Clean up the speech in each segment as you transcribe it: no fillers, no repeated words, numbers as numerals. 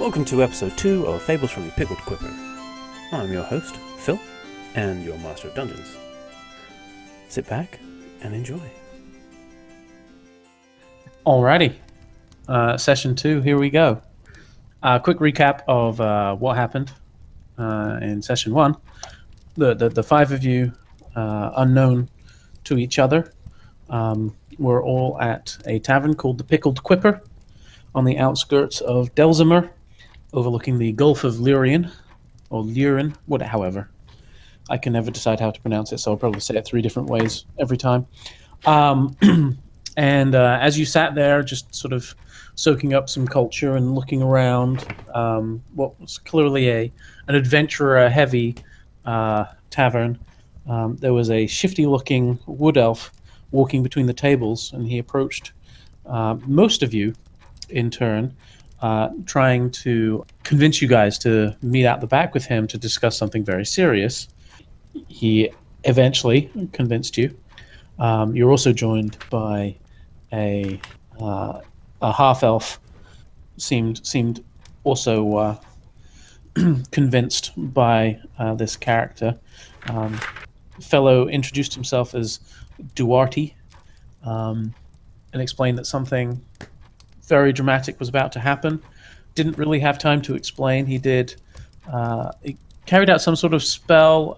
Welcome to episode 2 of Fables from the Pickled Quipper. I'm your host, Phil, and your Master of Dungeons. Sit back and enjoy. Alrighty, session 2, here we go. Quick recap of what happened in session 1. The five of you, unknown to each other, were all at a tavern called the Pickled Quipper on the outskirts of Delzimer, overlooking the Gulf of Lurien, or Lurin, however. I can never decide how to pronounce it, so I'll probably say it 3 different ways every time. And as you sat there, just sort of soaking up some culture and looking around, what was clearly an adventurer-heavy tavern, there was a shifty-looking wood elf walking between the tables, and he approached most of you in turn, trying to convince you guys to meet out the back with him to discuss something very serious. He eventually convinced you. You're also joined by a half-elf. Seemed also convinced by this character. Fellow introduced himself as Duarte, and explained that something very dramatic was about to happen. Didn't really have time to explain. He carried out some sort of spell.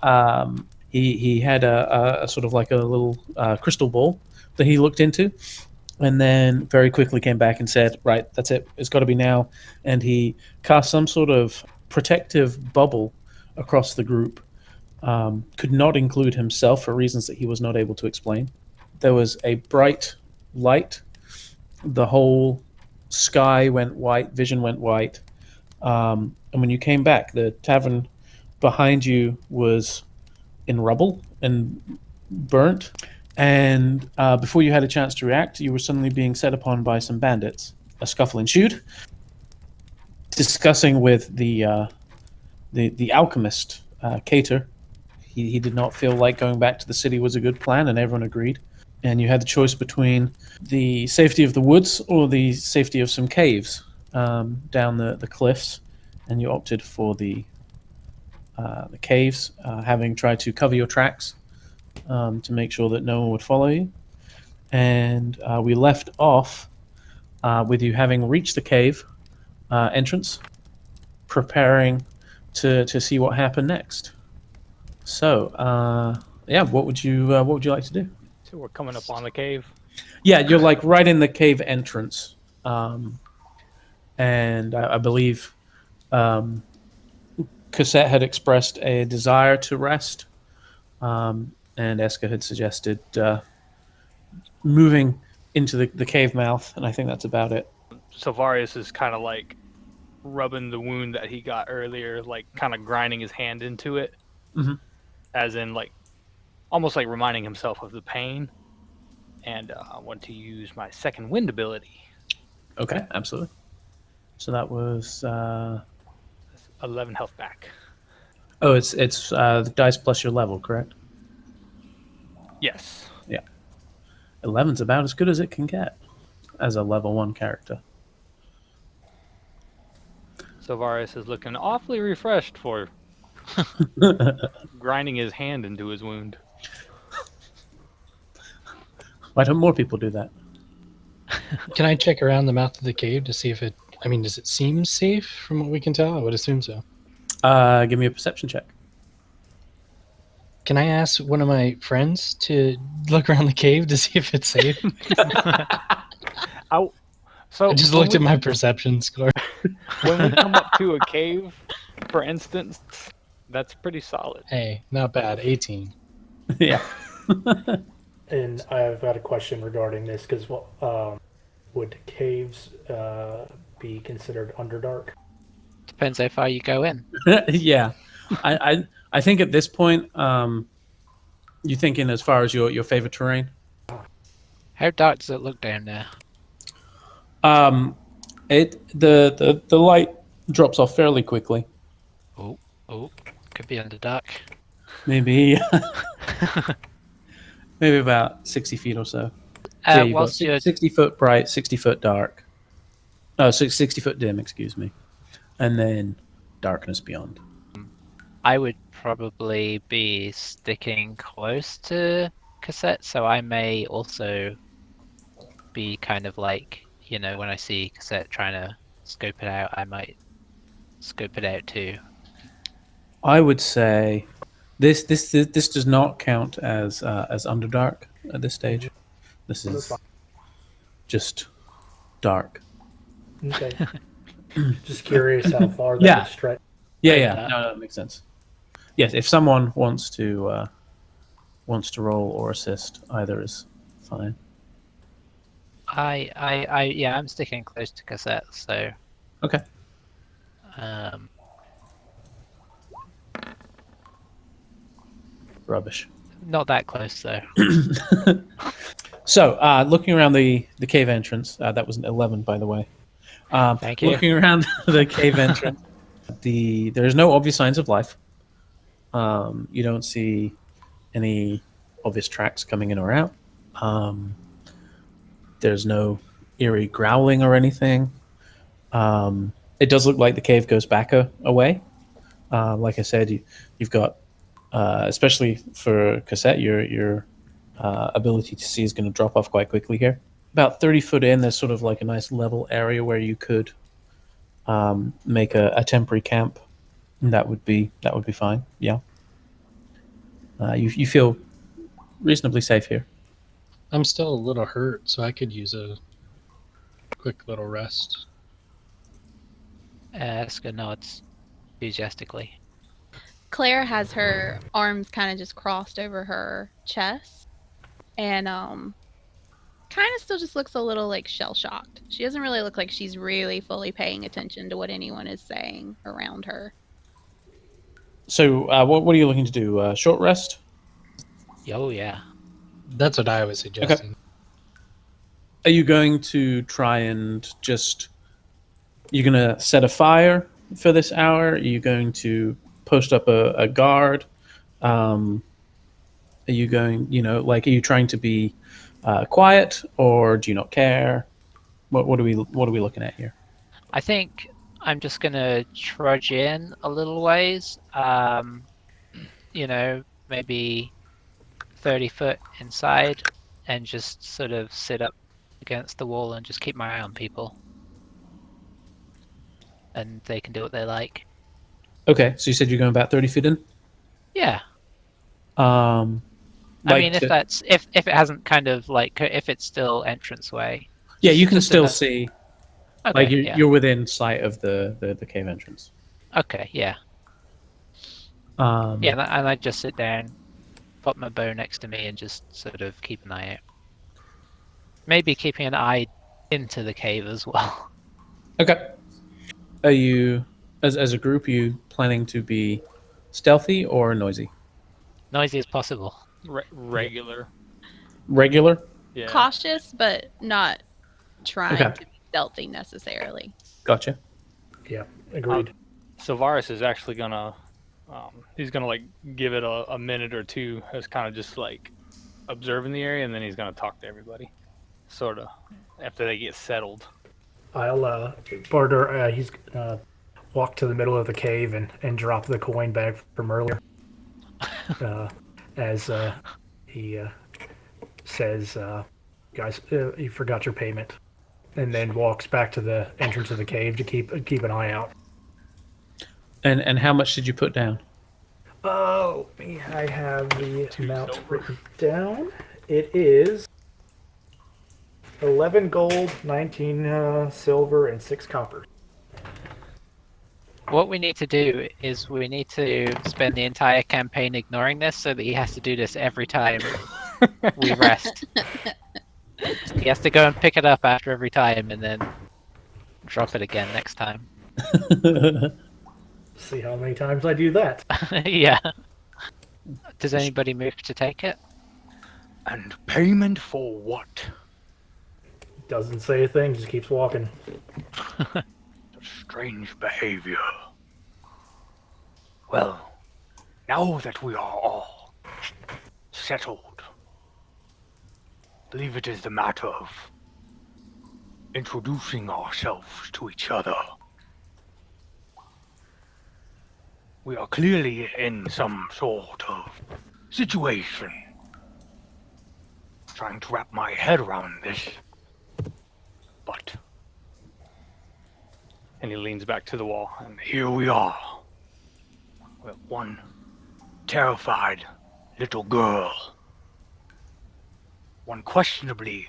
He had a sort of like a little crystal ball that he looked into, and then very quickly came back and said, right, that's it, it's got to be now. And he cast some sort of protective bubble across the group. Could not include himself for reasons that he was not able to explain. There was a bright light. The whole sky went white, vision went white. And when you came back, the tavern behind you was in rubble and burnt. And before you had a chance to react, you were suddenly being set upon by some bandits. A scuffle ensued. Discussing with the alchemist, Cater, he did not feel like going back to the city was a good plan, and everyone agreed. And you had the choice between the safety of the woods or the safety of some caves down the cliffs, and you opted for the caves, having tried to cover your tracks to make sure that no one would follow you. And we left off with you having reached the cave entrance, preparing to see what happened next. So, what would you like to do? So we're coming up on the cave. Yeah, you're like right in the cave entrance, and I believe Cassette had expressed a desire to rest, and Eska had suggested moving into the cave mouth, and I think that's about it. Savarius is kind of like rubbing the wound that he got earlier, like kind of grinding his hand into it, as in like almost like reminding himself of the pain. And I want to use my second wind ability. Okay, absolutely. So that was 11 health back. Oh, it's the dice plus your level, correct? Yes. Yeah. 11's about as good as it can get as a level 1 character. Savarius is looking awfully refreshed for grinding his hand into his wound. Why don't more people do that? Can I check around the mouth of the cave to see if does it seem safe from what we can tell? I would assume so. Give me a perception check. Can I ask one of my friends to look around the cave to see if it's safe? I just looked at my perception score. When we come up to a cave, for instance, that's pretty solid. Hey, not bad. 18. Yeah. And I've got a question regarding this, because would caves be considered underdark? Depends how far you go in. Yeah. I think at this point, you're thinking as far as your favorite terrain. How dark does it look down there? The light drops off fairly quickly. Oh, could be underdark. Maybe about 60 feet or so. You've got 60 foot bright, 60 foot dark. Oh, 60 foot dim, excuse me. and then darkness beyond. I would probably be sticking close to Cassette, so I may also be kind of like, when I see Cassette trying to scope it out, I might scope it out too. I would say this does not count as Underdark at this stage. This That's is fine. just dark. Okay. Just curious how far that Yeah. would stretch. Yeah, Fair yeah. enough. No, that makes sense. Yes, if someone wants to roll or assist, either is fine. Yeah, I'm sticking close to Cassette, so Okay. Rubbish. Not that close though. So, looking around the cave entrance, that was an 11, by the way. Thank you. Looking around the cave entrance, there's no obvious signs of life. You don't see any obvious tracks coming in or out. There's no eerie growling or anything. It does look like the cave goes back a way. Like I said, you've got, especially for Cassette, your ability to see is going to drop off quite quickly here. About 30 foot in, there's sort of like a nice level area where you could make a temporary camp. And that would be fine. Yeah. You feel reasonably safe here. I'm still a little hurt, so I could use a quick little rest. Eska nods enthusiastically. Claire has her arms kind of just crossed over her chest, and kind of still just looks a little like shell shocked. She doesn't really look like she's really fully paying attention to what anyone is saying around her. So, what are you looking to do? Short rest? Oh yeah. That's what I was suggesting. Are you going to try and just? You're going to set a fire for this hour? Are you going to post up a guard? Are you going? Are you trying to be quiet, or do you not care? What are we looking at here? I think I'm just gonna trudge in a little ways. Maybe 30 foot inside, and just sort of sit up against the wall and just keep my eye on people. And they can do what they like. Okay, so you said you're going about 30 feet in. Yeah. I mean, if it hasn't kind of like, if it's still entranceway. Yeah, you can just still enough- see. Okay, Like yeah. you're within sight of the cave entrance. Okay, yeah. Yeah, And I just sit down, pop my bow next to me, and just sort of keep an eye out. Maybe keeping an eye into the cave as well. Okay. Are you, as a group, are you planning to be stealthy or noisy? Noisy as possible. Regular. Regular? Yeah. Cautious, but not trying Okay. to be stealthy necessarily. Gotcha. Yeah, agreed. Sylvaris is actually gonna, he's gonna like give it a minute or two as kind of just like observing the area, and then he's gonna talk to everybody, sort of, after they get settled. I'll Barter. He's walk to the middle of the cave and drop the coin bag from earlier. As he says, "Guys, you forgot your payment," and then walks back to the entrance of the cave to keep an eye out. And how much did you put down? Oh, I have the amount written down. It is 11 gold, 19 silver, and 6 copper. What we need to do is we need to spend the entire campaign ignoring this so that he has to do this every time we rest. He has to go and pick it up after every time and then drop it again next time. See how many times I do that. Yeah. Does anybody move to take it? And payment for what? Doesn't say a thing, just keeps walking. Strange behavior. Well, now that we are all settled, I believe it is the matter of introducing ourselves to each other. We are clearly in some sort of situation. Trying to wrap my head around this. But. And he leans back to the wall. And here we are. With one terrified little girl. One questionably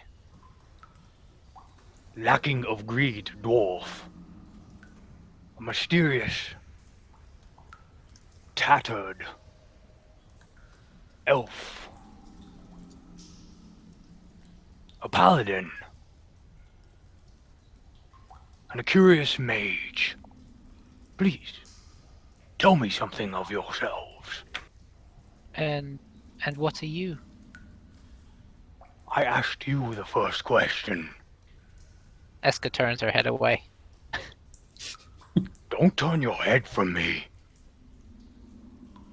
lacking of greed dwarf. A mysterious, tattered elf. A paladin. And a curious mage. Please, tell me something of yourselves. And what are you? I asked you the first question. Eska turns her head away. Don't turn your head from me.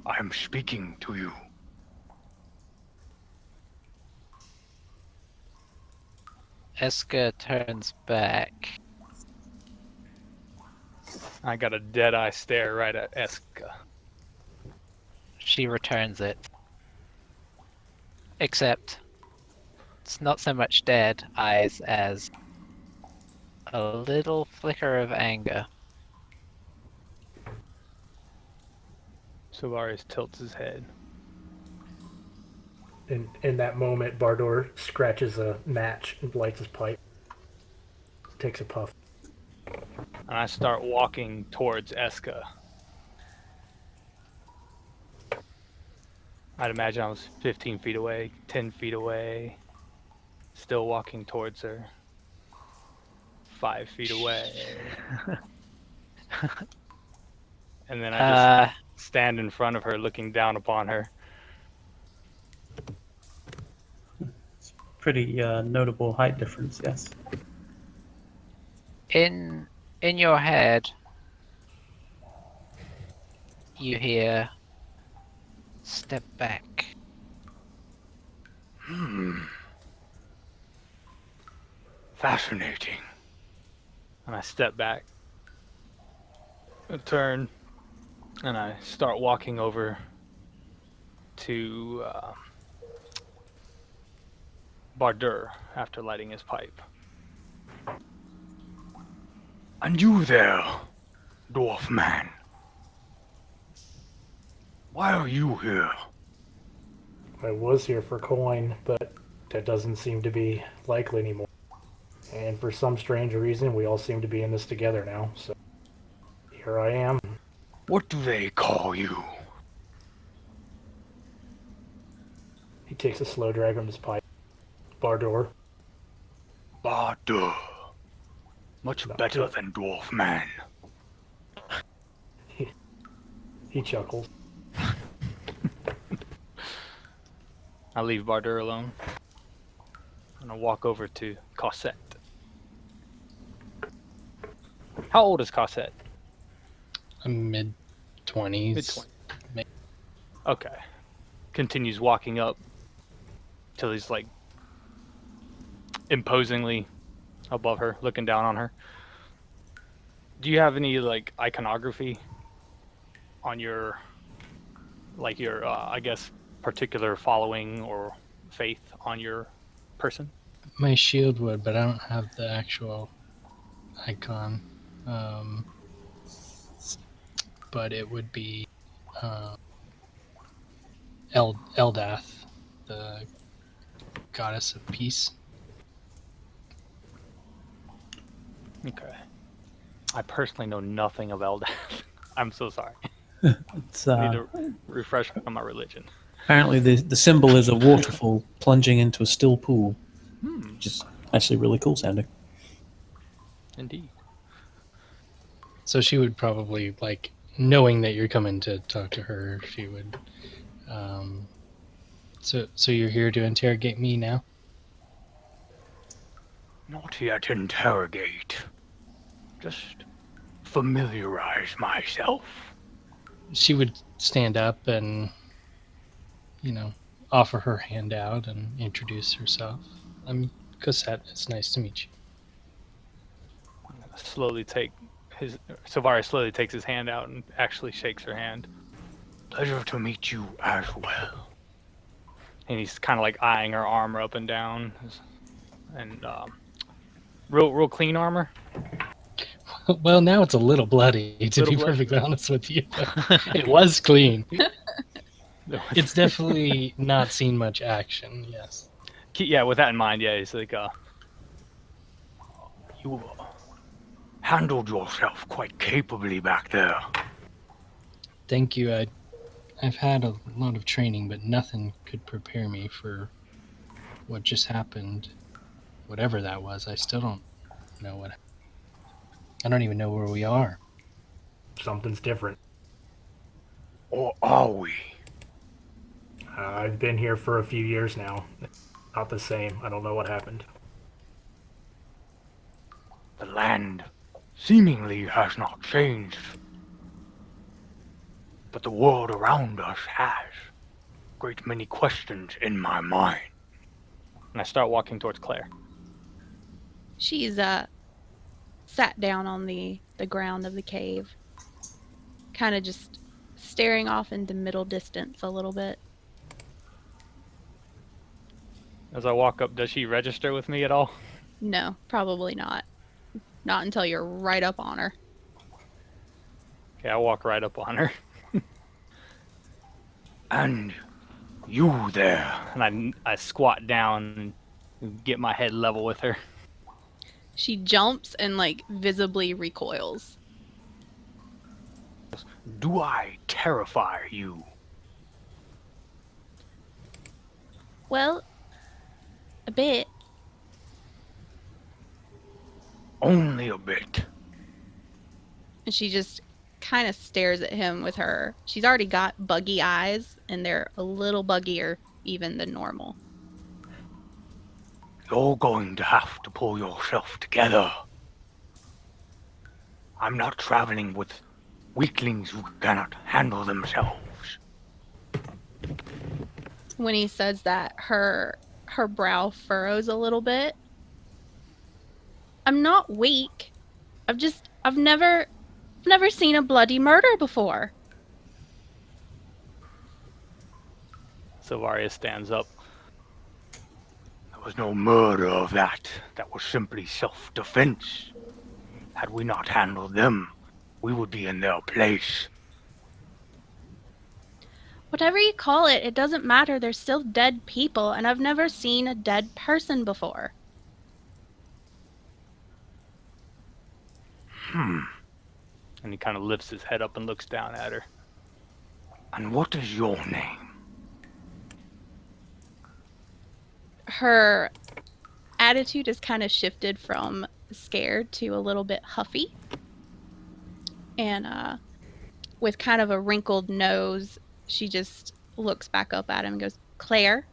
I am speaking to you. Eska turns back. I got a dead-eye stare right at Eska. She returns it. Except it's not so much dead eyes as a little flicker of anger. Solaris tilts his head. In that moment, Bardor scratches a match and lights his pipe. Takes a puff. And I start walking towards Eska. I'd imagine I was 15 feet away, 10 feet away, still walking towards her. 5 feet away. And then I just stand in front of her, looking down upon her. Pretty notable height difference, yes. In your head, you hear, "Step back." Fascinating. And I step back, I turn, and I start walking over to Bardur after lighting his pipe. And you there, dwarf man. Why are you here? I was here for coin, but that doesn't seem to be likely anymore. And for some strange reason, we all seem to be in this together now, so here I am. What do they call you? He takes a slow drag from his pipe. Bardor. Bardur. Much better than dwarf man. He chuckles. I leave Bardur alone. And I walk over to Cosette. How old is Cosette? Mid-20s. Mid-20s. Okay. Continues walking up till he's like imposingly above her, looking down on her. Do you have any like iconography on your I guess particular following or faith on your person? My shield would, but I don't have the actual icon. But it would be Eldath, the goddess of peace. Okay. I personally know nothing of Eldath. I'm so sorry. It's I need to refresh on my religion. apparently the symbol is a waterfall plunging into a still pool, which is actually really cool sounding. Indeed. So she would probably, like, knowing that you're coming to talk to her, she would. So you're here to interrogate me now? Not yet interrogate. Just familiarize myself. She would stand up and, offer her hand out and introduce herself. I'm Cosette. It's nice to meet you. I'm gonna slowly take Silvari slowly takes his hand out and actually shakes her hand. Pleasure to meet you as well. And he's kind of like eyeing her armor up and down. And real clean armor. Well, now it's a little bloody, to Little be bloody. perfectly honest with you. But it was clean. It's definitely not seen much action, yes. Yeah, with that in mind, yeah, he's like, You handled yourself quite capably back there. Thank you. I've had a lot of training, but nothing could prepare me for what just happened. Whatever that was, I still don't know what. I don't even know where we are. Something's different. Or are we? I've been here for a few years now. Not the same. I don't know what happened. The land seemingly has not changed. But the world around us has. Great many questions in my mind. and I start walking towards Claire. She's sat down on the ground of the cave, kind of just staring off into middle distance a little bit. As I walk up, does she register with me at all? No, probably not. Not until you're right up on her. Okay, I walk right up on her. And you there. And I squat down and get my head level with her. She jumps and like visibly recoils. Do I terrify you? Well, a bit. Only a bit. And she just kind of stares at him with her. She's already got buggy eyes, and they're a little buggier even than normal. You're going to have to pull yourself together. I'm not traveling with weaklings who cannot handle themselves. When he says that, her brow furrows a little bit. I'm not weak. I've never seen a bloody murder before. Silvaria stands up. There was no murder of that. That was simply self-defense. Had we not handled them, we would be in their place. Whatever you call it, it doesn't matter. They're still dead people, and I've never seen a dead person before. And he kind of lifts his head up and looks down at her. And what is your name? Her attitude is kind of shifted from scared to a little bit huffy. And with kind of a wrinkled nose, she just looks back up at him and goes, Claire?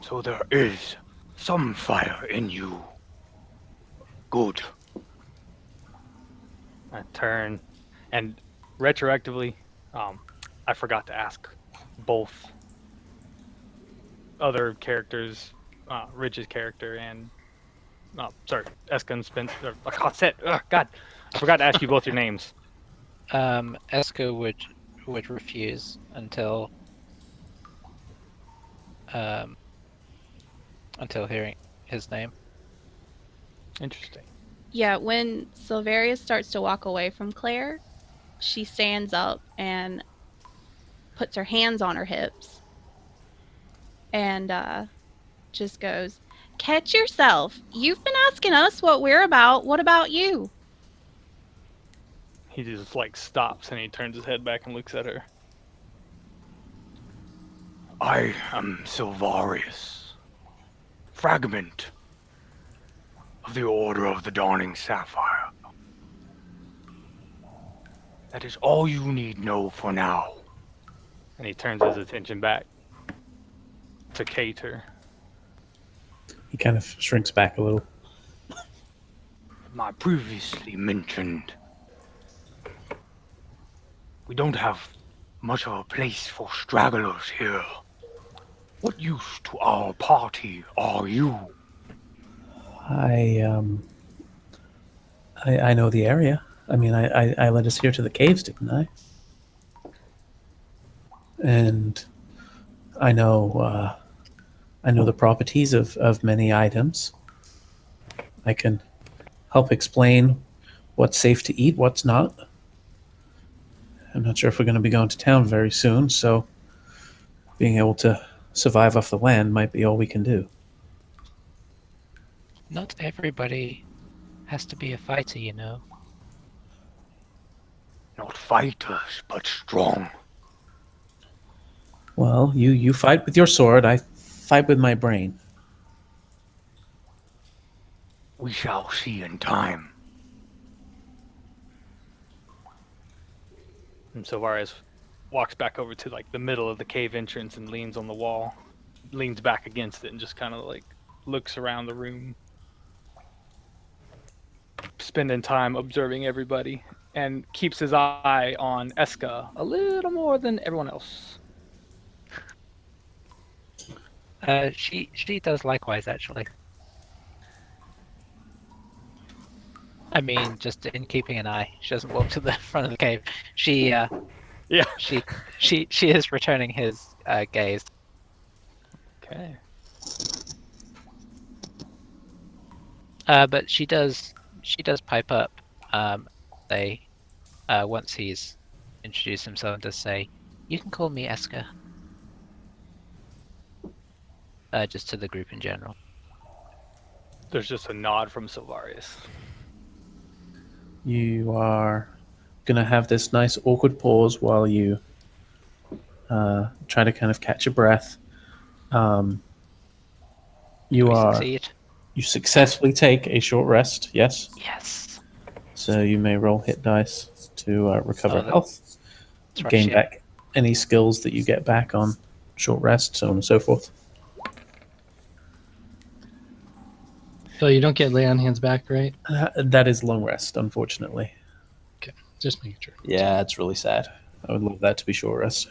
So there is some fire in you. Good. I turn, and retroactively, I forgot to ask both other characters, Rich's character and, Eska and Spencer. God, I forgot to ask you both your names. Esko would refuse until hearing his name. Interesting. Yeah, when Silveria starts to walk away from Claire, she stands up and puts her hands on her hips and just goes, catch yourself. You've been asking us what we're about. What about you? He just stops and he turns his head back and looks at her. I am Silvarius, fragment of the Order of the Dawning Sapphire. That is all you need know for now. And he turns his attention back to Cater. He kind of shrinks back a little. I previously mentioned we don't have much of a place for stragglers here. What use to our party are you? I I know the area. I mean, I led us here to the caves, didn't I? And I know the properties of many items. I can help explain what's safe to eat, what's not. I'm not sure if we're going to be going to town very soon, so being able to survive off the land might be all we can do. Not everybody has to be a fighter, you know. Not fighters, but strong. Well, you fight with your sword, I fight with my brain. We shall see in time. And Sylvaris walks back over to like the middle of the cave entrance and leans on the wall, leans back against it, and just kind of like looks around the room, spending time observing everybody, and keeps his eye on Eska a little more than everyone else. She does likewise, actually. I mean, just in keeping an eye. She doesn't walk to the front of the cave. She Yeah. she is returning his gaze. Okay. But she does pipe up. They once he's introduced himself, does say, "You can call me Eska." Just to the group in general. There's just a nod from Sylvaris. You are gonna have this nice awkward pause while you try to kind of catch your breath. You succeed? You successfully take a short rest. Yes. Yes. So you may roll hit dice to recover health, right, gain back any skills that you get back on short rest, so on and so forth. So you don't get lay on hands back, right? That is long rest, unfortunately. Okay, just making sure. Yeah, it's really sad. I would love that to be short rest.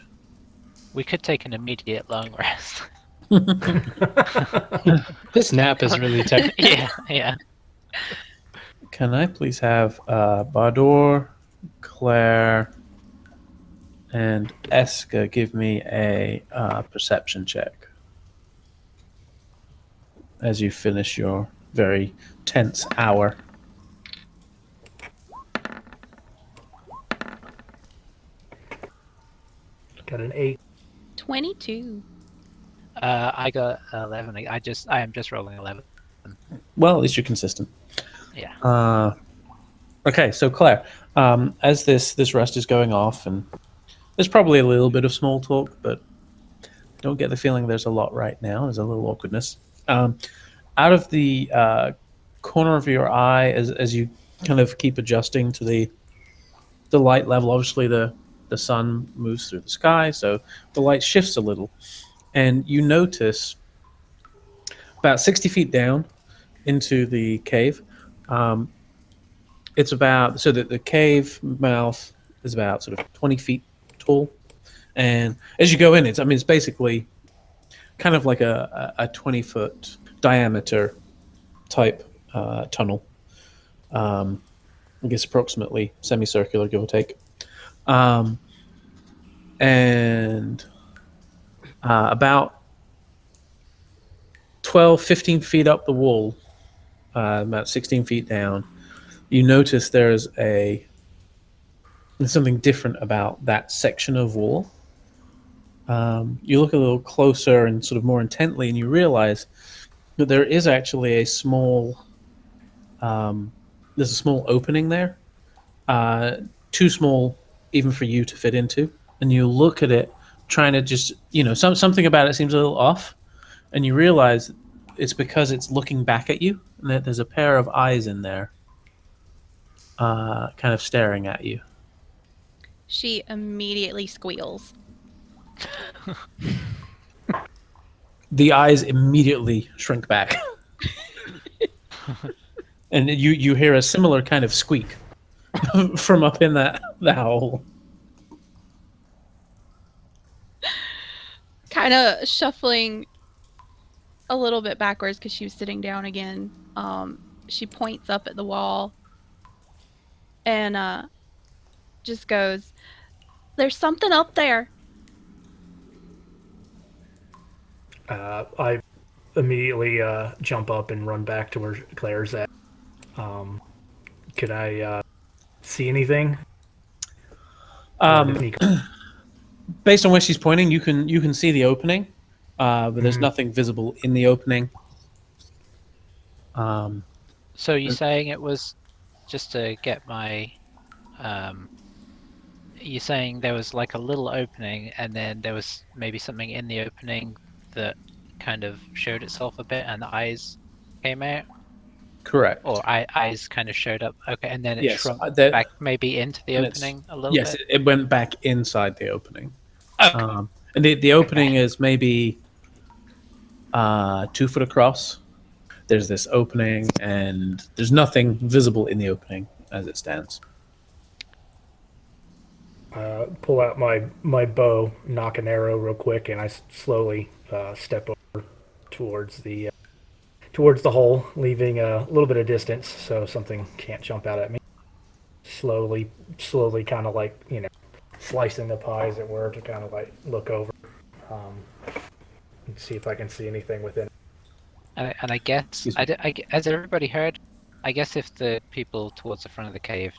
We could take an immediate long rest. This nap is really technical. Yeah. Can I please have Bardor, Claire, and Eska give me a perception check as you finish your very tense hour? Got an 8. 22. I got 11. I am just rolling 11. Well, at least you're consistent. Yeah. Okay, so Claire, as this rest is going off, and there's probably a little bit of small talk, but don't get the feeling there's a lot right now. There's a little awkwardness. Out of the corner of your eye, as you kind of keep adjusting to the light level, obviously the sun moves through the sky, so the light shifts a little, and you notice about 60 feet down into the cave. It's about, so that the cave mouth is about sort of 20 feet tall, and as you go in, it's basically kind of like a 20-foot diameter type tunnel. I guess approximately semicircular, give or take. And about 12, 15 feet up the wall, about 16 feet down, you notice there's something different about that section of wall. You look a little closer and sort of more intently, and you realize that there is actually a small there's a small opening there, too small even for you to fit into. And you look at it, trying to just, something about it seems a little off, and you realize it's because it's looking back at you, and that there's a pair of eyes in there, kind of staring at you. She immediately squeals. The eyes immediately shrink back. And you hear a similar kind of squeak from up in that hole. Kind of shuffling a little bit backwards because she was sitting down again. She points up at the wall and just goes, "There's something up there." I immediately jump up and run back to where Claire's at. Could I see anything? Based on where she's pointing, you can see the opening, but there's nothing visible in the opening. So you're saying it was, just to get my, you're saying there was like a little opening, and then there was maybe something in the opening that kind of showed itself a bit, and the eyes came out, Correct. or eyes kind of showed up. Okay, and then it Yes, shrunk that- back maybe into the and it's- opening a little Yes, bit. it went back inside the opening. Okay. And the opening is maybe 2 foot across. There's this opening, and there's nothing visible in the opening as it stands. Pull out my bow, knock an arrow real quick, and I slowly step over towards the hole, leaving a little bit of distance so something can't jump out at me. Slowly, kind of like slicing the pie, as it were, to kind of like look over and see if I can see anything within. And I guess, has everybody heard? I guess if the people towards the front of the cave,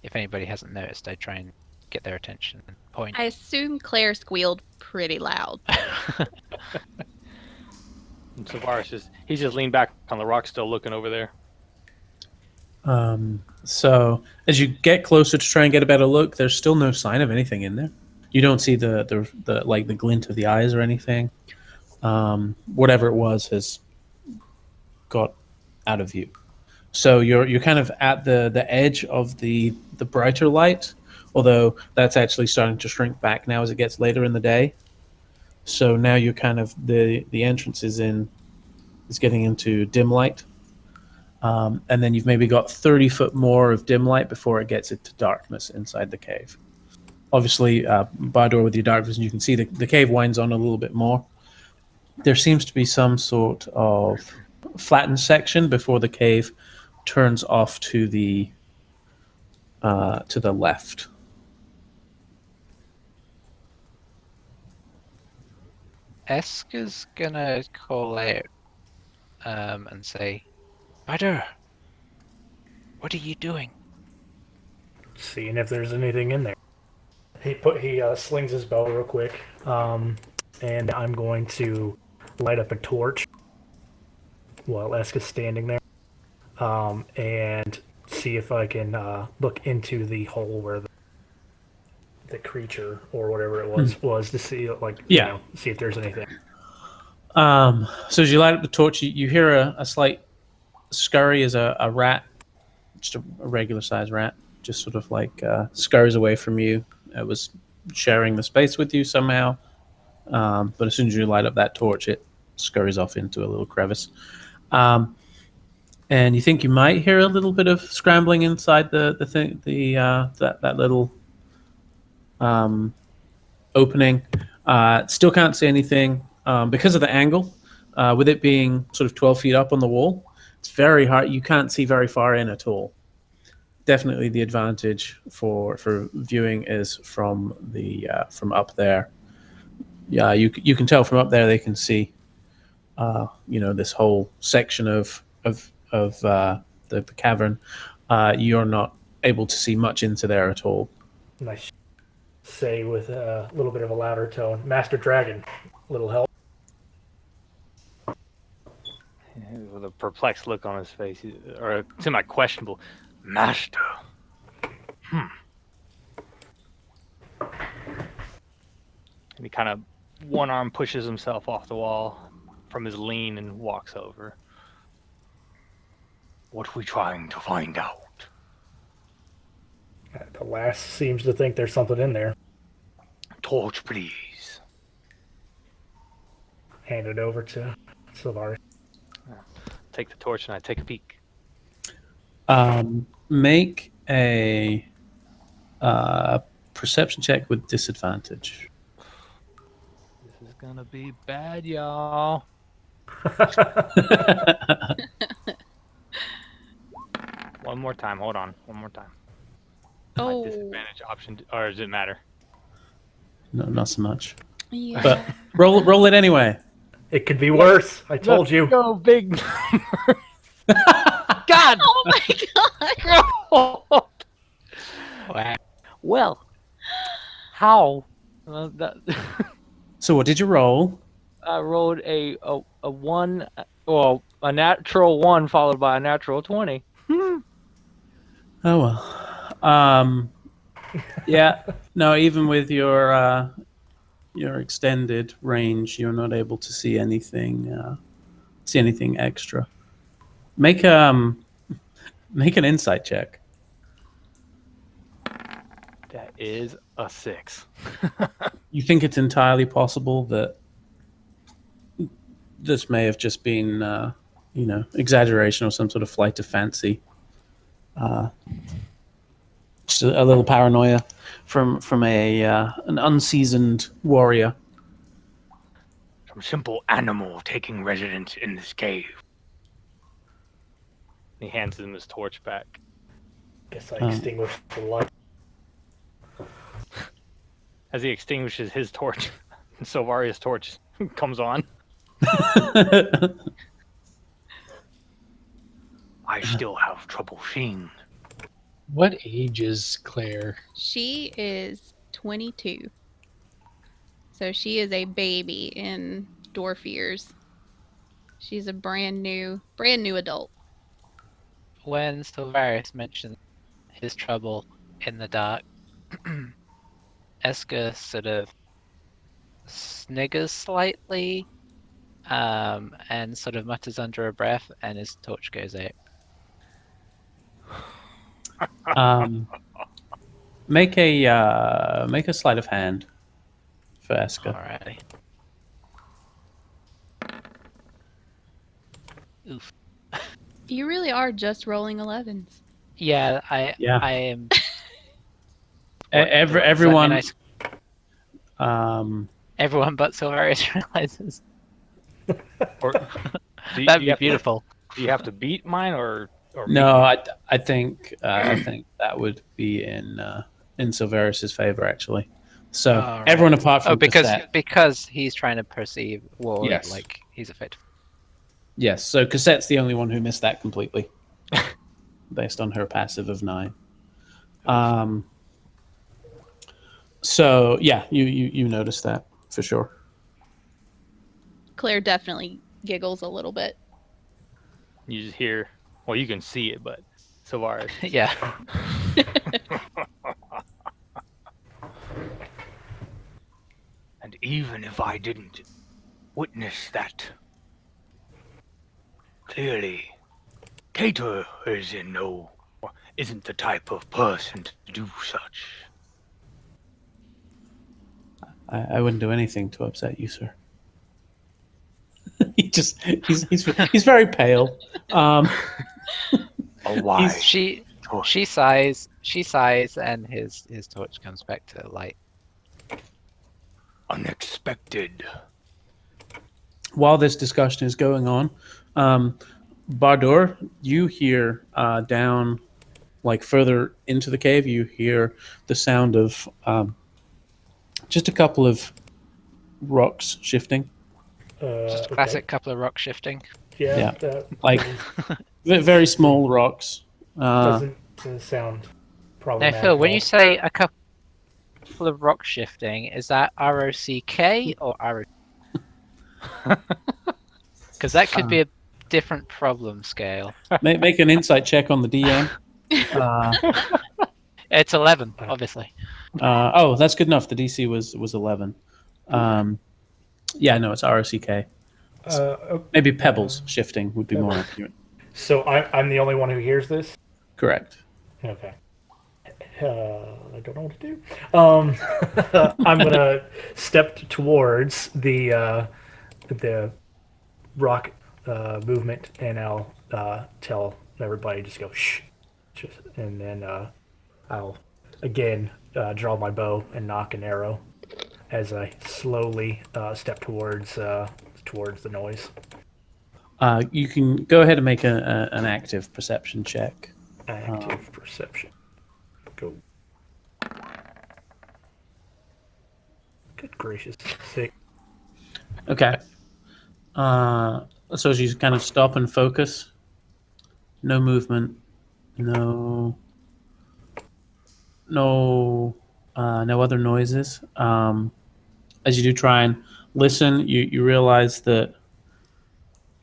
if anybody hasn't noticed, I try and get their attention and point. I assume Claire squealed pretty loud. And Savaris he's just leaned back on the rock, still looking over there. So as you get closer to try and get a better look, there's still no sign of anything in there. You don't see the like the glint of the eyes or anything. Whatever it was has got out of view. So you're kind of at the edge of the brighter light, although that's actually starting to shrink back now as it gets later in the day. So now you're kind of the entrance is getting into dim light. And then you've maybe got 30 foot more of dim light before it gets into darkness inside the cave. Obviously, Bardor, with your dark vision, you can see the cave winds on a little bit more. There seems to be some sort of flattened section before the cave turns off to the left. Esker's gonna call out and say, "Bardor, what are you doing?" Seeing if there's anything in there. He slings his bow real quick, and I'm going to light up a torch while Eska's standing there, and see if I can look into the hole where the creature or whatever it was to see see if there's anything. So as you light up the torch, you hear a slight scurry as a rat, just a regular sized rat, just sort of like scurries away from you. It was sharing the space with you somehow, but as soon as you light up that torch, it scurries off into a little crevice. And you think you might hear a little bit of scrambling inside the thing, that little opening. Still can't see anything because of the angle. With it being sort of 12 feet up on the wall, it's very hard. You can't see very far in at all. Definitely the advantage for viewing is from up there. Yeah, you can tell from up there. They can see, this whole section of the cavern. You're not able to see much into there at all. Nice. Say with a little bit of a louder tone, "Master Dragon, little help." With a perplexed look on his face, or a semi-questionable, "Master. And he kind of one arm pushes himself off the wall from his lean and walks over. What are we trying to find out? The lass seems to think there's something in there. Torch, please. Hand it over to Sylvaris. Take the torch and I take a peek. Make a perception check with disadvantage. This is gonna be bad, y'all. One more time. Hold on. One more time. Oh, Disadvantage option, or does it matter? No, not so much. yeah. But roll it anyway. It could be worse. I told you. Go big. God. Oh my god. Wow. Well, how? So what did you roll? I rolled a one, well, a natural 1 followed by a natural 20. Oh well. Yeah. No, even with your extended range, you're not able to see anything extra. Make an insight check. That is a 6. You think it's entirely possible that this may have just been exaggeration or some sort of flight of fancy. Just a little paranoia from an unseasoned warrior. Some simple animal taking residence in this cave. He hands him his torch back. Guess I extinguished the light. As he extinguishes his torch, Silvaria's torch comes on. I still have trouble seeing. What age is Claire? She is 22. So she is a baby in dwarf years. She's a brand new adult. When Silvarius mentioned his trouble in the dark, Eska sort of sniggers slightly, and sort of mutters under her breath, and his torch goes out. Make a sleight of hand for Eska. Alrighty. Oof. You really are just rolling 11s. Yeah, I am. Everyone. Does that mean everyone but Silvarius realizes. Or That'd be beautiful. Do you have to beat mine or No, I think that would be in Silvarius's favor actually. So Right. everyone apart from because he's trying to perceive Yes. like he's effective. Yes, so Cassette's the only one who missed that completely, based on her passive of 9. So yeah, you noticed that for sure. Claire definitely giggles a little bit. you just hear? Well, you can see it, but Silvarius. Yeah. And even if I didn't witness that, clearly, Cater isn't the type of person to do such. I wouldn't do anything to upset you, sir. he's very pale. Oh, why? She sighs, and his torch comes back to light. Unexpected. While this discussion is going on, Bardur, you hear down, like further into the cave, you hear the sound of just a couple of rocks shifting. Just classic couple of rock shifting. Yeah. Like very small rocks. Doesn't sound Now, problematic. Phil, when at you all. say a couple of rock shifting, is that ROCK or RO? Because that could be a different problem scale. Make an insight check on the DM. It's 11, obviously. Oh, that's good enough. The DC was 11. Yeah, no, it's ROCK. Maybe pebbles shifting would be more accurate. So I'm the only one who hears this? Correct. Okay. I don't know what to do. I'm gonna step towards the rock movement, and I'll tell everybody just go shh, and then I'll again draw my bow and knock an arrow as I slowly step towards the noise. You can go ahead and make an active perception check. Active perception. Go. Good gracious. Sick. Okay. So as you kind of stop and focus, no movement, no no other noises. As you do try and listen, you realize that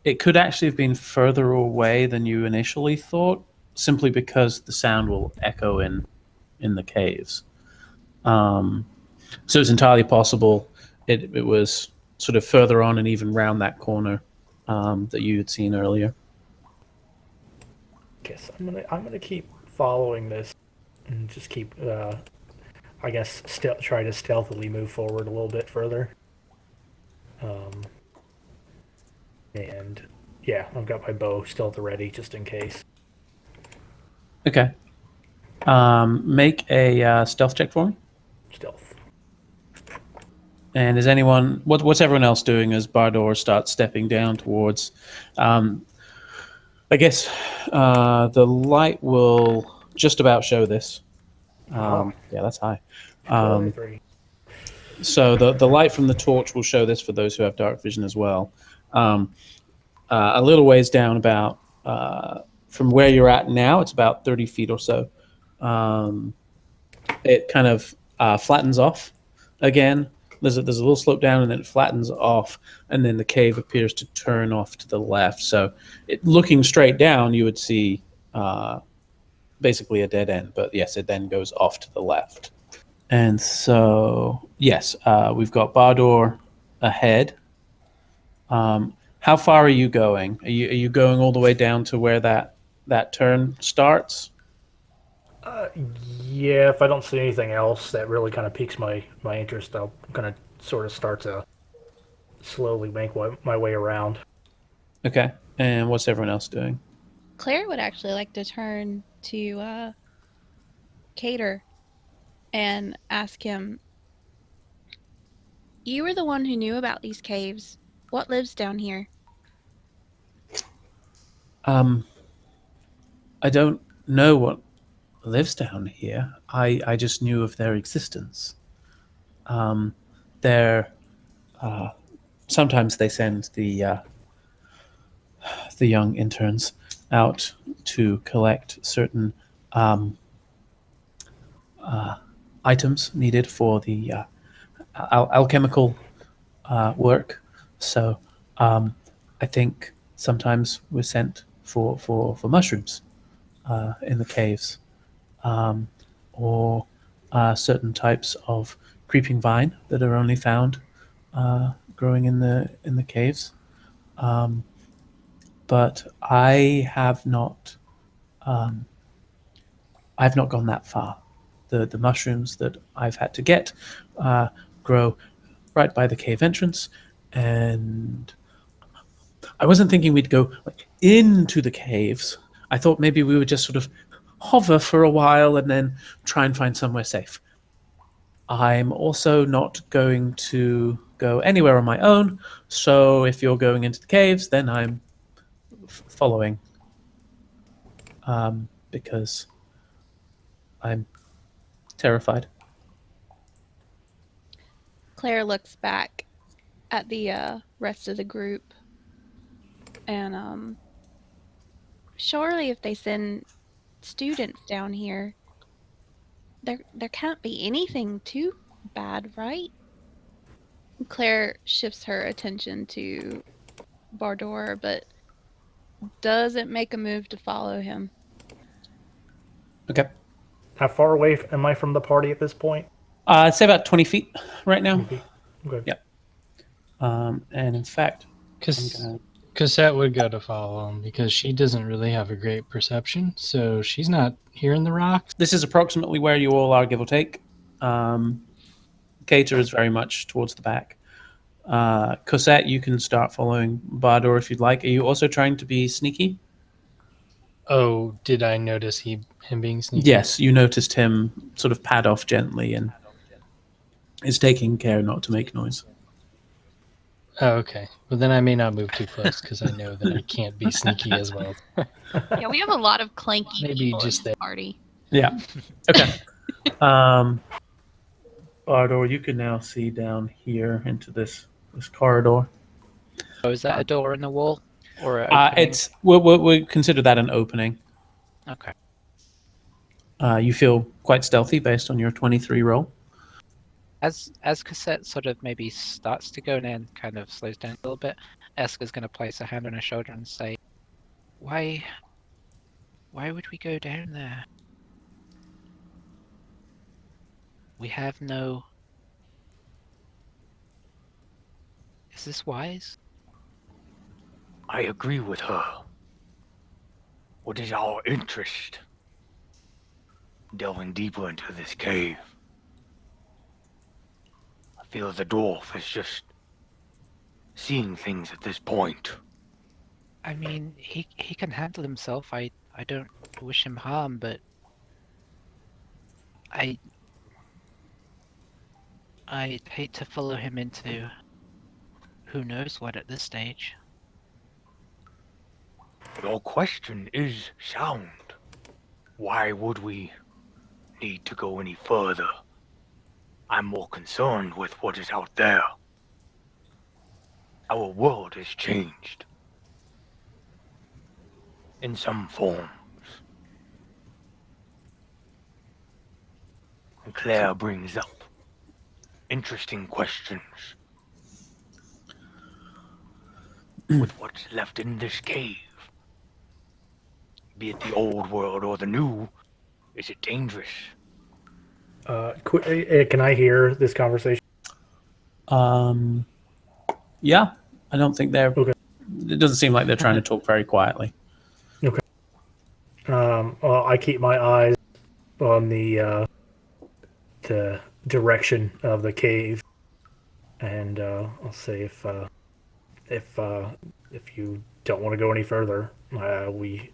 it could actually have been further away than you initially thought, simply because the sound will echo in the caves. So it's entirely possible it was sort of further on and even round that corner that you had seen earlier. Guess I'm gonna keep following this and just keep I guess try to stealthily move forward a little bit further. And yeah, I've got my bow still at the ready just in case. Okay. Make a stealth check for me. Stealth. And is anyone what's everyone else doing as Bardor starts stepping down towards? I guess the light will just about show this. Yeah, that's high. 23. So the light from the torch will show this for those who have dark vision as well. A little ways down, about from where you're at now, it's about 30 feet or so. It kind of flattens off again. There's a little slope down, and then it flattens off, and then the cave appears to turn off to the left. So, looking straight down, you would see basically a dead end. But yes, it then goes off to the left. And so, yes, we've got Bardor ahead. How far are you going? Are you going all the way down to where that turn starts? Yeah, if I don't see anything else that really kind of piques my interest, I'll kind of sort of start to slowly make my way around. Okay. And what's everyone else doing? Claire would actually like to turn to Cater and ask him, you were the one who knew about these caves. What lives down here? I don't know what lives down here. I just knew of their existence. They're sometimes they send the young interns out to collect certain items needed for the alchemical work. So I think sometimes we're sent for mushrooms in the caves, or certain types of creeping vine that are only found growing in the caves. But I have not gone that far. The mushrooms that I've had to get grow right by the cave entrance, and I wasn't thinking we'd go into the caves. I thought maybe we would just sort of hover for a while and then try and find somewhere safe. I'm also not going to go anywhere on my own, so if you're going into the caves, then I'm following. Because I'm terrified. Claire looks back at the rest of the group, and surely if they send students down here, there can't be anything too bad, right? Claire shifts her attention to Bardor, but doesn't make a move to follow him. Okay. How far away am I from the party at this point? I'd say about 20 feet right now. 20 feet. Okay. Yep. And in fact, Cassette would go to follow him because she doesn't really have a great perception, so she's not hearing the rocks. This is approximately where you all are, give or take. Cater is very much towards the back. Cosette, you can start following Bardor if you'd like. Are you also trying to be sneaky? Oh, did I notice him being sneaky? Yes, you noticed him sort of pad off gently and is taking care not to make noise. Oh, okay. Well, then I may not move too close because I know that I can't be sneaky as well. Yeah, we have a lot of clanky Maybe people just in this party. Yeah. Okay. Ardor, you can now see down here into this corridor. Oh, is that a door in the wall or an opening? It's we'll consider that an opening. Okay. You feel quite stealthy based on your 23 roll. As Cassette sort of maybe starts to go and then kind of slows down a little bit, Eska's going to place a hand on her shoulder and say, Why would we go down there? We have no... Is this wise? I agree with her. What is our interest? Delving deeper into this cave. I feel the dwarf is just seeing things at this point. I mean, he can handle himself. I don't wish him harm, but I'd hate to follow him into who knows what at this stage. Your question is sound. Why would we need to go any further? I'm more concerned with what is out there. Our world has changed. In some forms. And Claire brings up interesting questions. With what's left in this cave. Be it the old world or the new, is it dangerous? Can I hear this conversation? Yeah, I don't think they're. Okay. It doesn't seem like they're trying to talk very quietly. Okay. Well, I keep my eyes on the direction of the cave, and I'll say if you don't want to go any further, we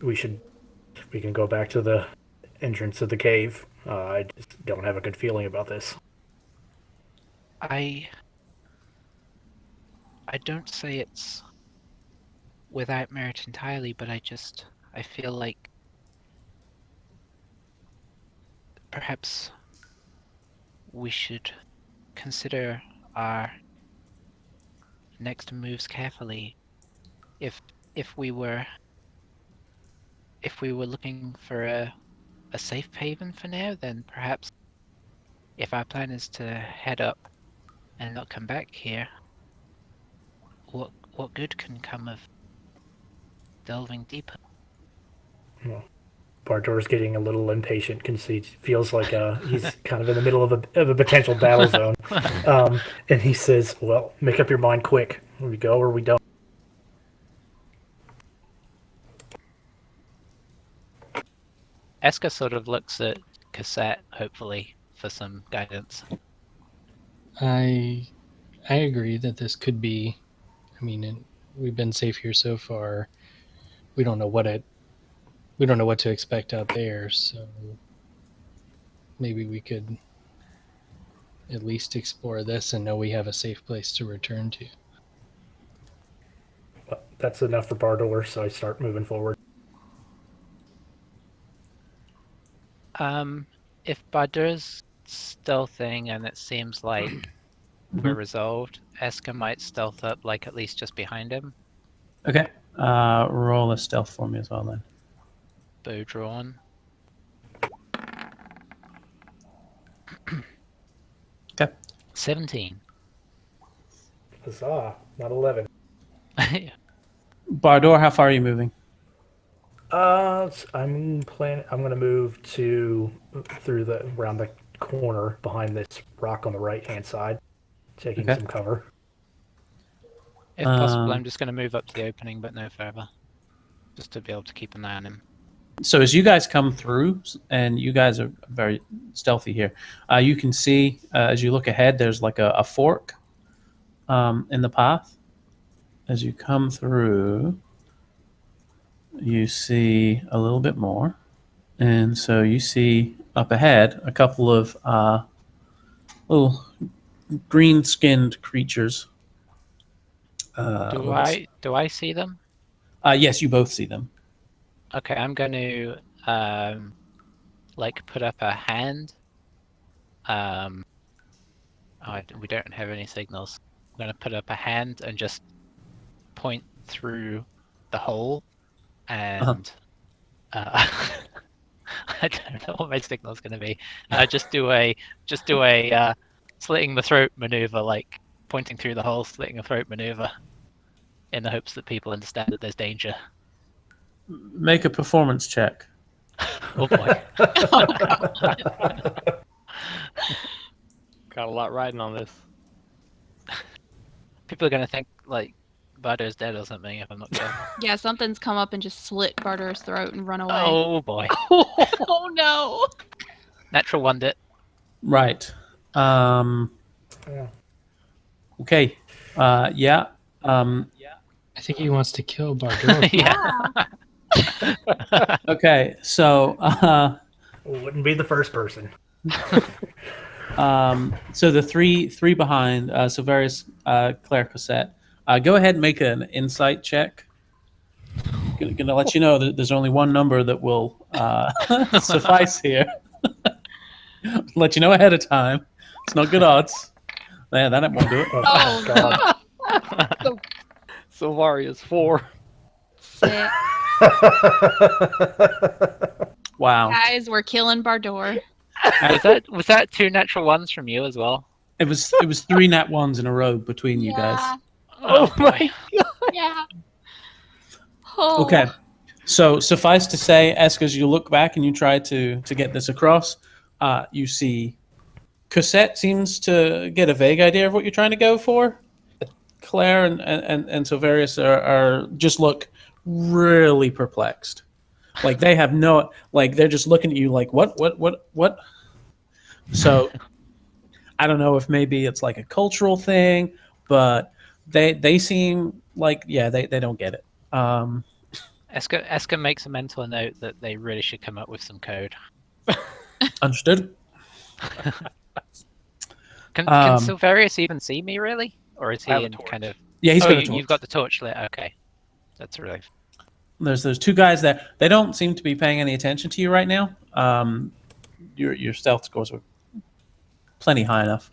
can go back to the entrance of the cave. I just don't have a good feeling about this. I don't say it's without merit entirely, but I feel like perhaps we should consider our next moves carefully. If we were looking for a safe haven for now, then perhaps if our plan is to head up and not come back here, what good can come of delving deeper? Well, Bartor's getting a little impatient because he feels like he's kind of in the middle of a potential battle zone. And he says, well, make up your mind quick. We go or we don't. Eska sort of looks at Cassette, hopefully, for some guidance. I agree that this could be. I mean, we've been safe here so far. We don't know what to expect out there, so maybe we could at least explore this and know we have a safe place to return to. But that's enough for Bartor, so I start moving forward. If Badur's stealthing and it seems like we're resolved, Eska might stealth up, like at least just behind him. Okay. Roll a stealth for me as well then. Bow drawn. Okay. 17. Huzzah! Not 11. Bardor, how far are you moving? I'm gonna move around the corner behind this rock on the right hand side, taking some cover. If possible, I'm just going to move up to the opening, but no further. Just to be able to keep an eye on him. So as you guys come through, and you guys are very stealthy here, you can see as you look ahead, there's like a fork in the path. As you come through, you see a little bit more. And so you see up ahead a couple of little green-skinned creatures. Do I see them? Yes, you both see them. Okay, I'm going to like put up a hand We don't have any signals. I'm going to put up a hand and just point through the hole, and I don't know what my signal's going to be. Just do a slitting the throat maneuver, like pointing through the hole, slitting the throat maneuver, in the hopes that people understand that there's danger. Make a performance check. Oh boy. Got a lot riding on this. People are going to think like Bardo's dead or something if I'm not careful. Yeah, something's come up and just slit Barter's throat and run away. Oh boy. Oh no! Natural one dit. Right. Yeah. Okay. Yeah. I think he wants to kill Bardor. Yeah. Okay. So, Wouldn't be the first person. so the three behind. So various Claire Cossette. Go ahead and make an insight check. Gonna let you know that there's only one number that will suffice here. Let you know ahead of time. It's not good odds. Yeah, that won't do it. Oh no! Silvaria's 4. Sick. Wow. Guys, we're killing Bardor. Was that 2 natural ones from you as well? It was 3 nat ones in a row between you guys. Oh my god. Yeah. Oh. Okay. So suffice to say, Esk, as you look back and you try to get this across, you see Cosette seems to get a vague idea of what you're trying to go for. Claire and Silvarius are just look really perplexed. Like they have no, like they're just looking at you like, what? So I don't know if maybe it's like a cultural thing, but they seem like, yeah, they don't get it. Eska makes a mental note that they really should come up with some code. Understood. Can Silvarius even see me, really? Or is he I have a in torch. kind of... Yeah, he's Oh, got a torch. you've got the torch lit. Okay. That's a relief. There's 2 guys there. They don't seem to be paying any attention to you right now. Your stealth scores are plenty high enough.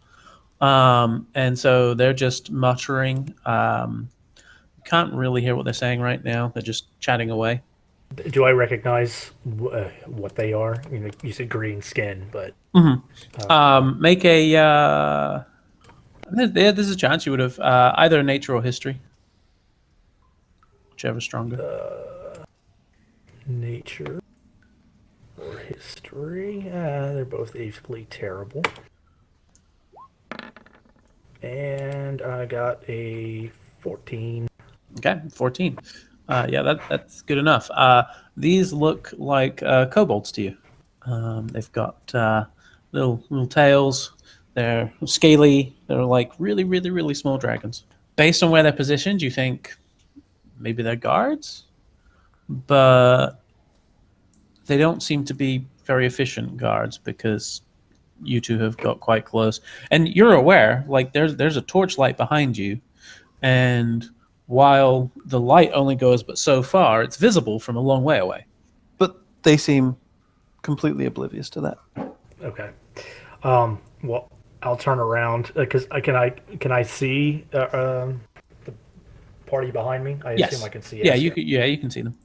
And so they're just muttering. Can't really hear what they're saying right now. They're just chatting away. Do I recognize what they are? You know, you said green skin, but Make a. There's a chance you would have either nature or history, whichever's stronger. nature or history. They're both equally terrible. And I got a 14. Okay, 14. Yeah, that's good enough. These look like kobolds to you. They've got little tails. They're scaly. They're like really, really, really small dragons. Based on where they're positioned, you think maybe they're guards, but they don't seem to be very efficient guards because you two have got quite close. And you're aware, like there's a torchlight behind you, and while the light only goes but so far, it's visible from a long way away. But they seem completely oblivious to that. Okay. Well, I'll turn around because can I see the party behind me? I assume I can see it. Yeah, you can see them.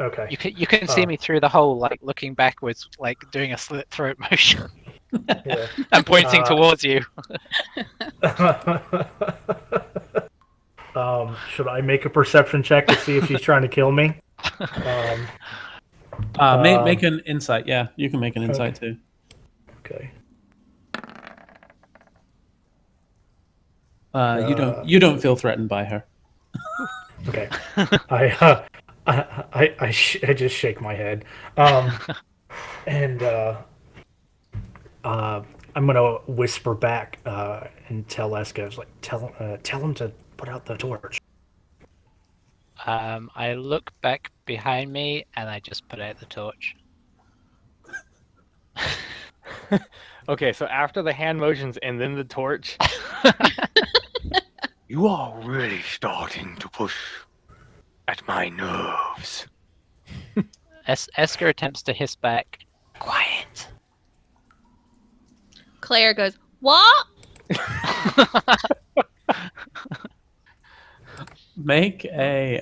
Okay. You can see me through the hole, like looking backwards, like doing a slit throat motion. Yeah. And pointing towards you. Should I make a perception check to see if she's trying to kill me? Make an insight. Yeah, you can make an insight too. Okay. You don't feel threatened by her. Okay. I just shake my head. And I'm gonna whisper back and tell Eska, like, tell him to put out the torch. I look back behind me and I just put out the torch. Okay, so after the hand motions and then the torch. You are really starting to push at my nerves. Esker attempts to hiss back, "Quiet." Claire goes, "What?" Make a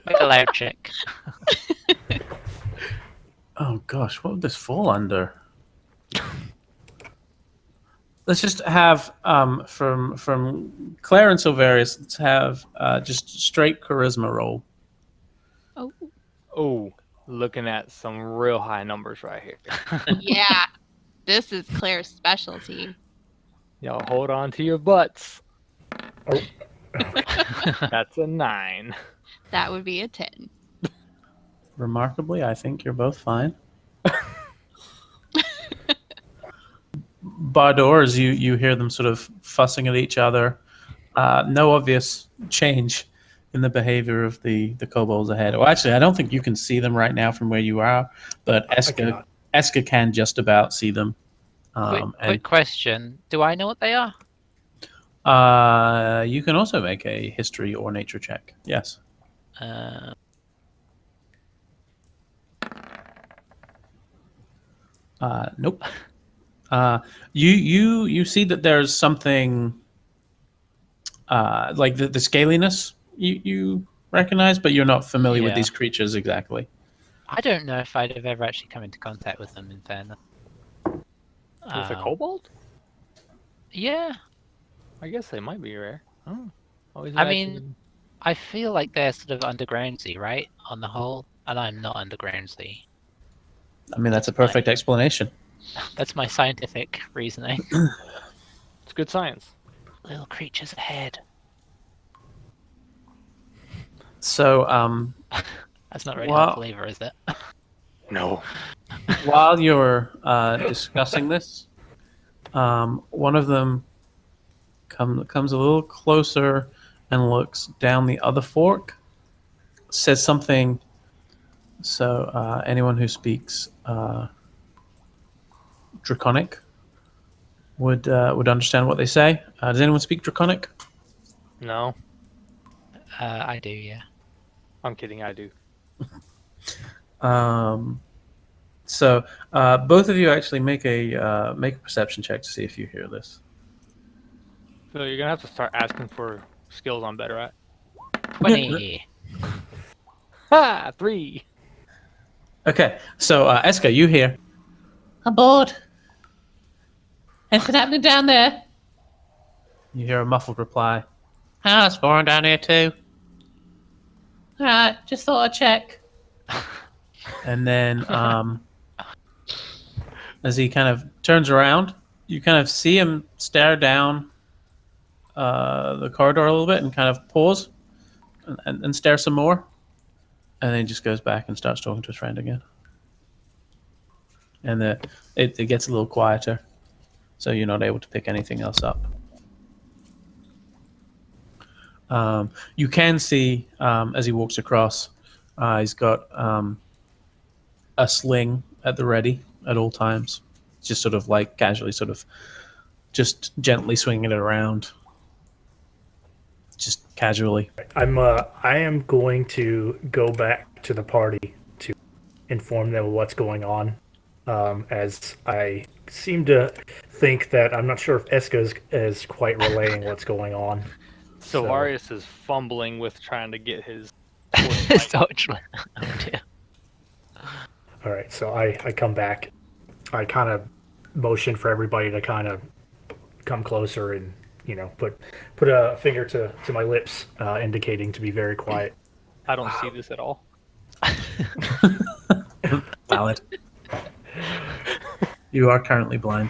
Make a loud check. oh gosh, what would this fall under? Let's just have from Claire and Silverius. Let's have just straight charisma roll. Oh, Oh, looking at some real high numbers right here. yeah. This is Claire's specialty. Y'all hold on to your butts. Oh. That's a 9. That would be a 10. Remarkably, I think you're both fine. Bardor, as you hear them sort of fussing at each other, no obvious change in the behavior of the kobolds ahead. Well, actually, I don't think you can see them right now from where you are, but Eska can just about see them. Quick question. Do I know what they are? You can also make a history or nature check. Yes. Nope. You see that there's something like the scaliness you recognize, but you're not familiar with Yeah. these creatures exactly. I don't know if I'd have ever actually come into contact with them, in fairness. With a kobold? Yeah. I guess they might be rare. Oh. I mean, I feel like they're sort of undergroundsy, right? On the whole, and I'm not undergroundsy. I mean, that's a perfect explanation. That's my scientific reasoning. It's good science. Little creatures ahead. So, That's not very helpful either, is it? No. while you're discussing this, one of them comes a little closer and looks down the other fork, says something. So anyone who speaks Draconic would understand what they say. Does anyone speak Draconic? No. I do, yeah. I'm kidding, I do. So both of you actually make a perception check to see if you hear this. So you're gonna have to start asking for skills I'm better at. 20. Ha! 3. Okay, so Eska, you hear. I'm bored. Anything happening down there? You hear a muffled reply. Ah, it's boring down here too. Alright, just thought I'd check. And then as he kind of turns around, you kind of see him stare down the corridor a little bit and kind of pause and stare some more. And then he just goes back and starts talking to his friend again. And it gets a little quieter, so you're not able to pick anything else up. You can see as he walks across, he's got a sling at the ready at all times, just sort of like casually, sort of just gently swinging it around, just casually. I am going to go back to the party to inform them of what's going on. As I seem to think that I'm not sure if Eska is quite relaying what's going on. Silvarius is fumbling with trying to get his. Oh dear. All right, so I come back. I kind of motion for everybody to kind of come closer and put a finger to my lips, indicating to be very quiet. I don't see this at all. Valid. You are currently blind.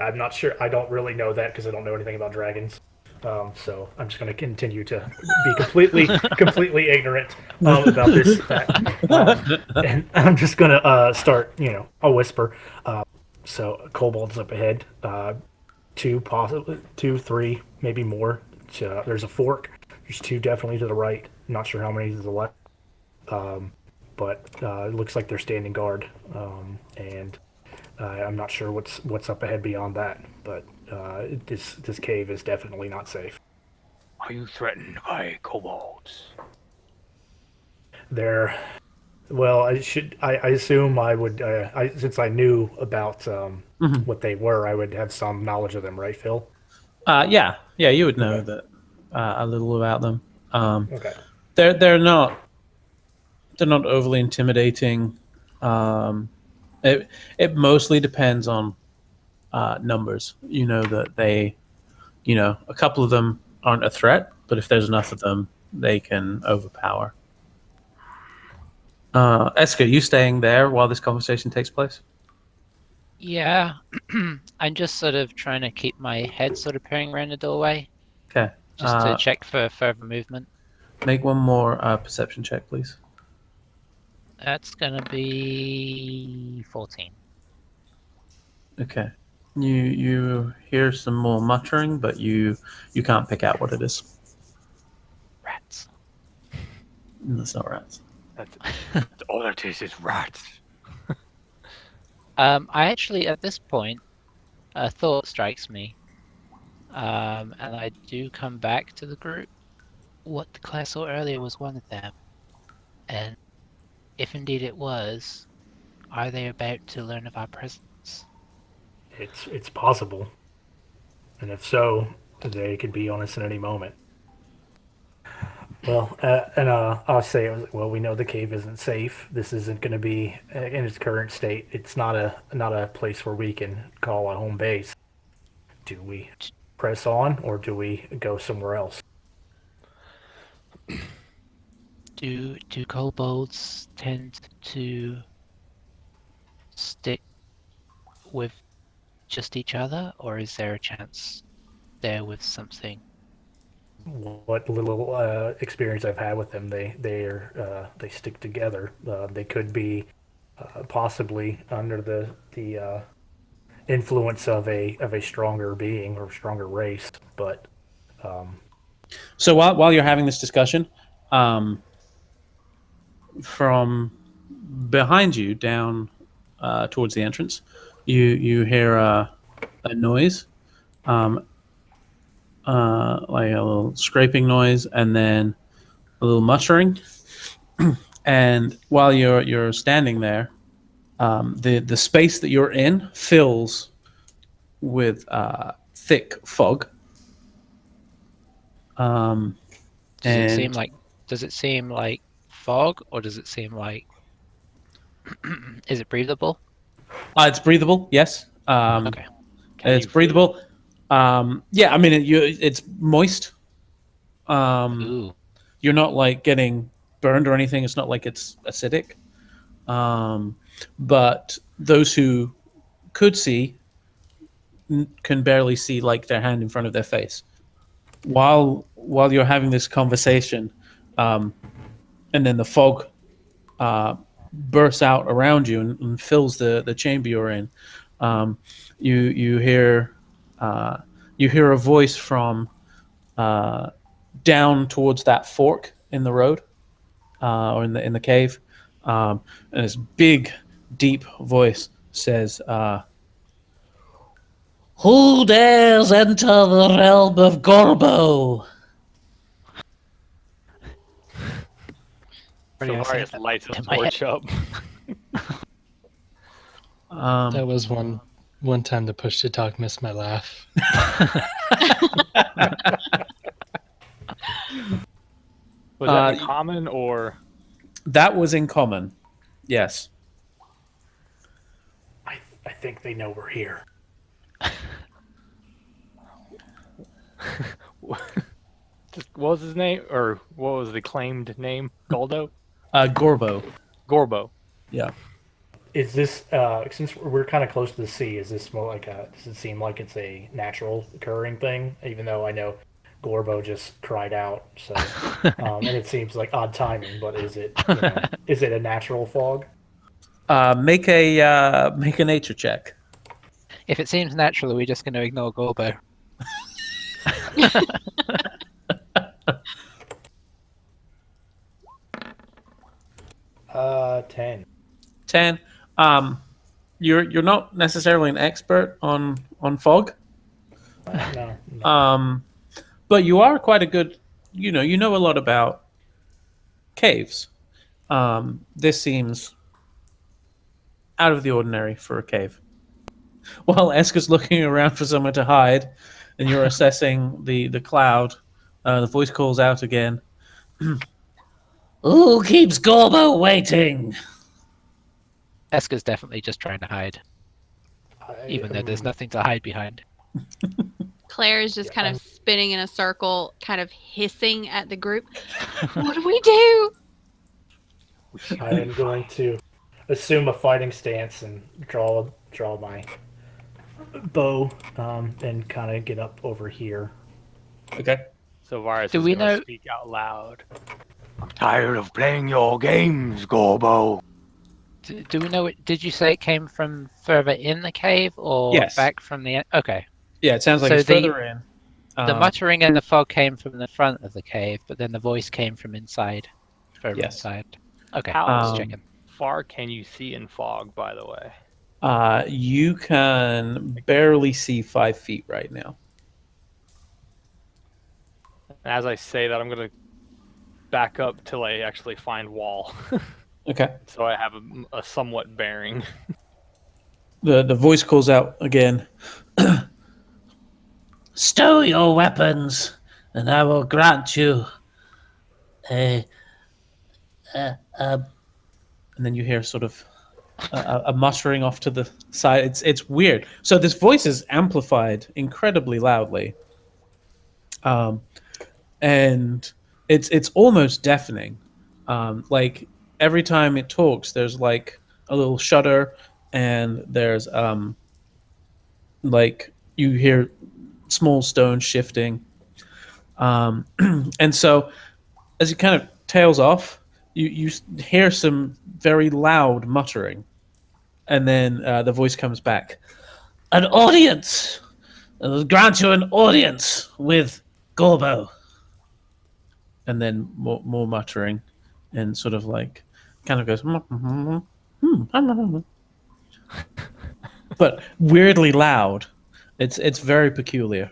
I'm not sure. I don't really know that because I don't know anything about dragons. So I'm just going to continue to be completely ignorant about this fact. And I'm just going to start, I'll whisper. So kobolds up ahead, 2, possibly 2, 3, maybe more. There's a fork. There's 2 definitely to the right. Not sure how many to the left. But it looks like they're standing guard. And I'm not sure what's up ahead beyond that. But this cave is definitely not safe. Are you threatened by kobolds? They're Well, I assume I would. Since I knew about Mhm. what they were, I would have some knowledge of them, right, Phil? Yeah, you would know Okay. that a little about them. Okay. They're not overly intimidating. Um, it mostly depends on numbers. You know that a couple of them aren't a threat, but if there's enough of them, they can overpower. Eska, you staying there while this conversation takes place? Yeah, I'm just sort of trying to keep my head sort of peering around the doorway, Okay. just to check for further movement. Make one more perception check, please. That's gonna be 14. Okay. You hear some more muttering, but you can't pick out what it is. Rats. It's not rats. That's all it is rats. I actually, at this point, a thought strikes me, and I do come back to the group. What Claire saw earlier was one of them, and if indeed it was, are they about to learn of our presence? It's possible, and if so, they could be on us at any moment. Well, I'll say, well, we know the cave isn't safe. This isn't going to be in its current state. It's not a place where we can call a home base. Do we press on, or do we go somewhere else? Do kobolds tend to stick with just each other, or is there a chance they're with something? What little experience I've had with them, they stick together. They could be possibly under the influence of a stronger being or stronger race, but So while you're having this discussion, from behind you down towards the entrance, you hear a noise, um, like a little scraping noise, and then a little muttering. And while you're standing there, the space that you're in fills with thick fog. Um, Does it seem and like does it seem like fog, or does it seem like is it breathable? it's breathable. Yes, Okay. Can it's you feel it? breathable. Yeah, I mean it's moist. Um, Ooh. you're not like getting burned or anything. It's not like it's acidic. Um, but those who could see can barely see like their hand in front of their face. While you're having this conversation, um, and then the fog bursts out around you and fills the chamber you're in. Um, you hear a voice from down towards that fork in the road, or in the cave, and this big, deep voice says, "Who dares enter the realm of Gorbo?" Already I say Sylvarius that lights a in my head. torch up. That was one time the push to talk missed my laugh. Was that in common or? That was in common. Yes. I think they know we're here. Just what was his name, or what was the claimed name? Goldo? Gorbo. Gorbo. Yeah. Is this since we're kind of close to the sea? Is this more like a? Does it seem like it's a natural occurring thing? Even though I know Gorbo just cried out, so and it seems like odd timing. But is it is it a natural fog? Make a nature check. If it seems natural, we're just going to ignore Gorbo. 10. 10. You're not necessarily an expert on fog. No. But you are quite a good. You know a lot about caves, This seems out of the ordinary for a cave. While Esker's looking around for somewhere to hide, and you're assessing the cloud, the voice calls out again. Who keeps Gorbo waiting? Esker's definitely just trying to hide, even though there's nothing to hide behind. Claire is just kind of spinning in a circle, kind of hissing at the group. What do we do? I am going to assume a fighting stance and draw my bow and kind of get up over here. Okay. So Varus Do is we going know- to speak out loud. I'm tired of playing your games, Gorbo. Do we know? Did you say it came from further in the cave or Yes. back from the? Okay. Yeah, it sounds like So it's further in. The muttering and the fog came from the front of the cave, but then the voice came from inside, further Yes. inside. Okay, How just checking. far can you see in fog, by the way? You can barely see 5 feet right now. And as I say that, I'm going to back up till I actually find wall. Okay. So I have a somewhat bearing. The voice calls out again. Stow your weapons, and I will grant you and then you hear sort of a muttering off to the side. It's weird. So this voice is amplified incredibly loudly, and it's almost deafening. Like every time it talks, there's like a little shudder, and there's like you hear small stones shifting. And so as it kind of tails off, you hear some very loud muttering, and then the voice comes back. An audience! I'll grant you an audience with Gorbo. And then more muttering, and sort of like, kind of goes, but weirdly loud. It's very peculiar.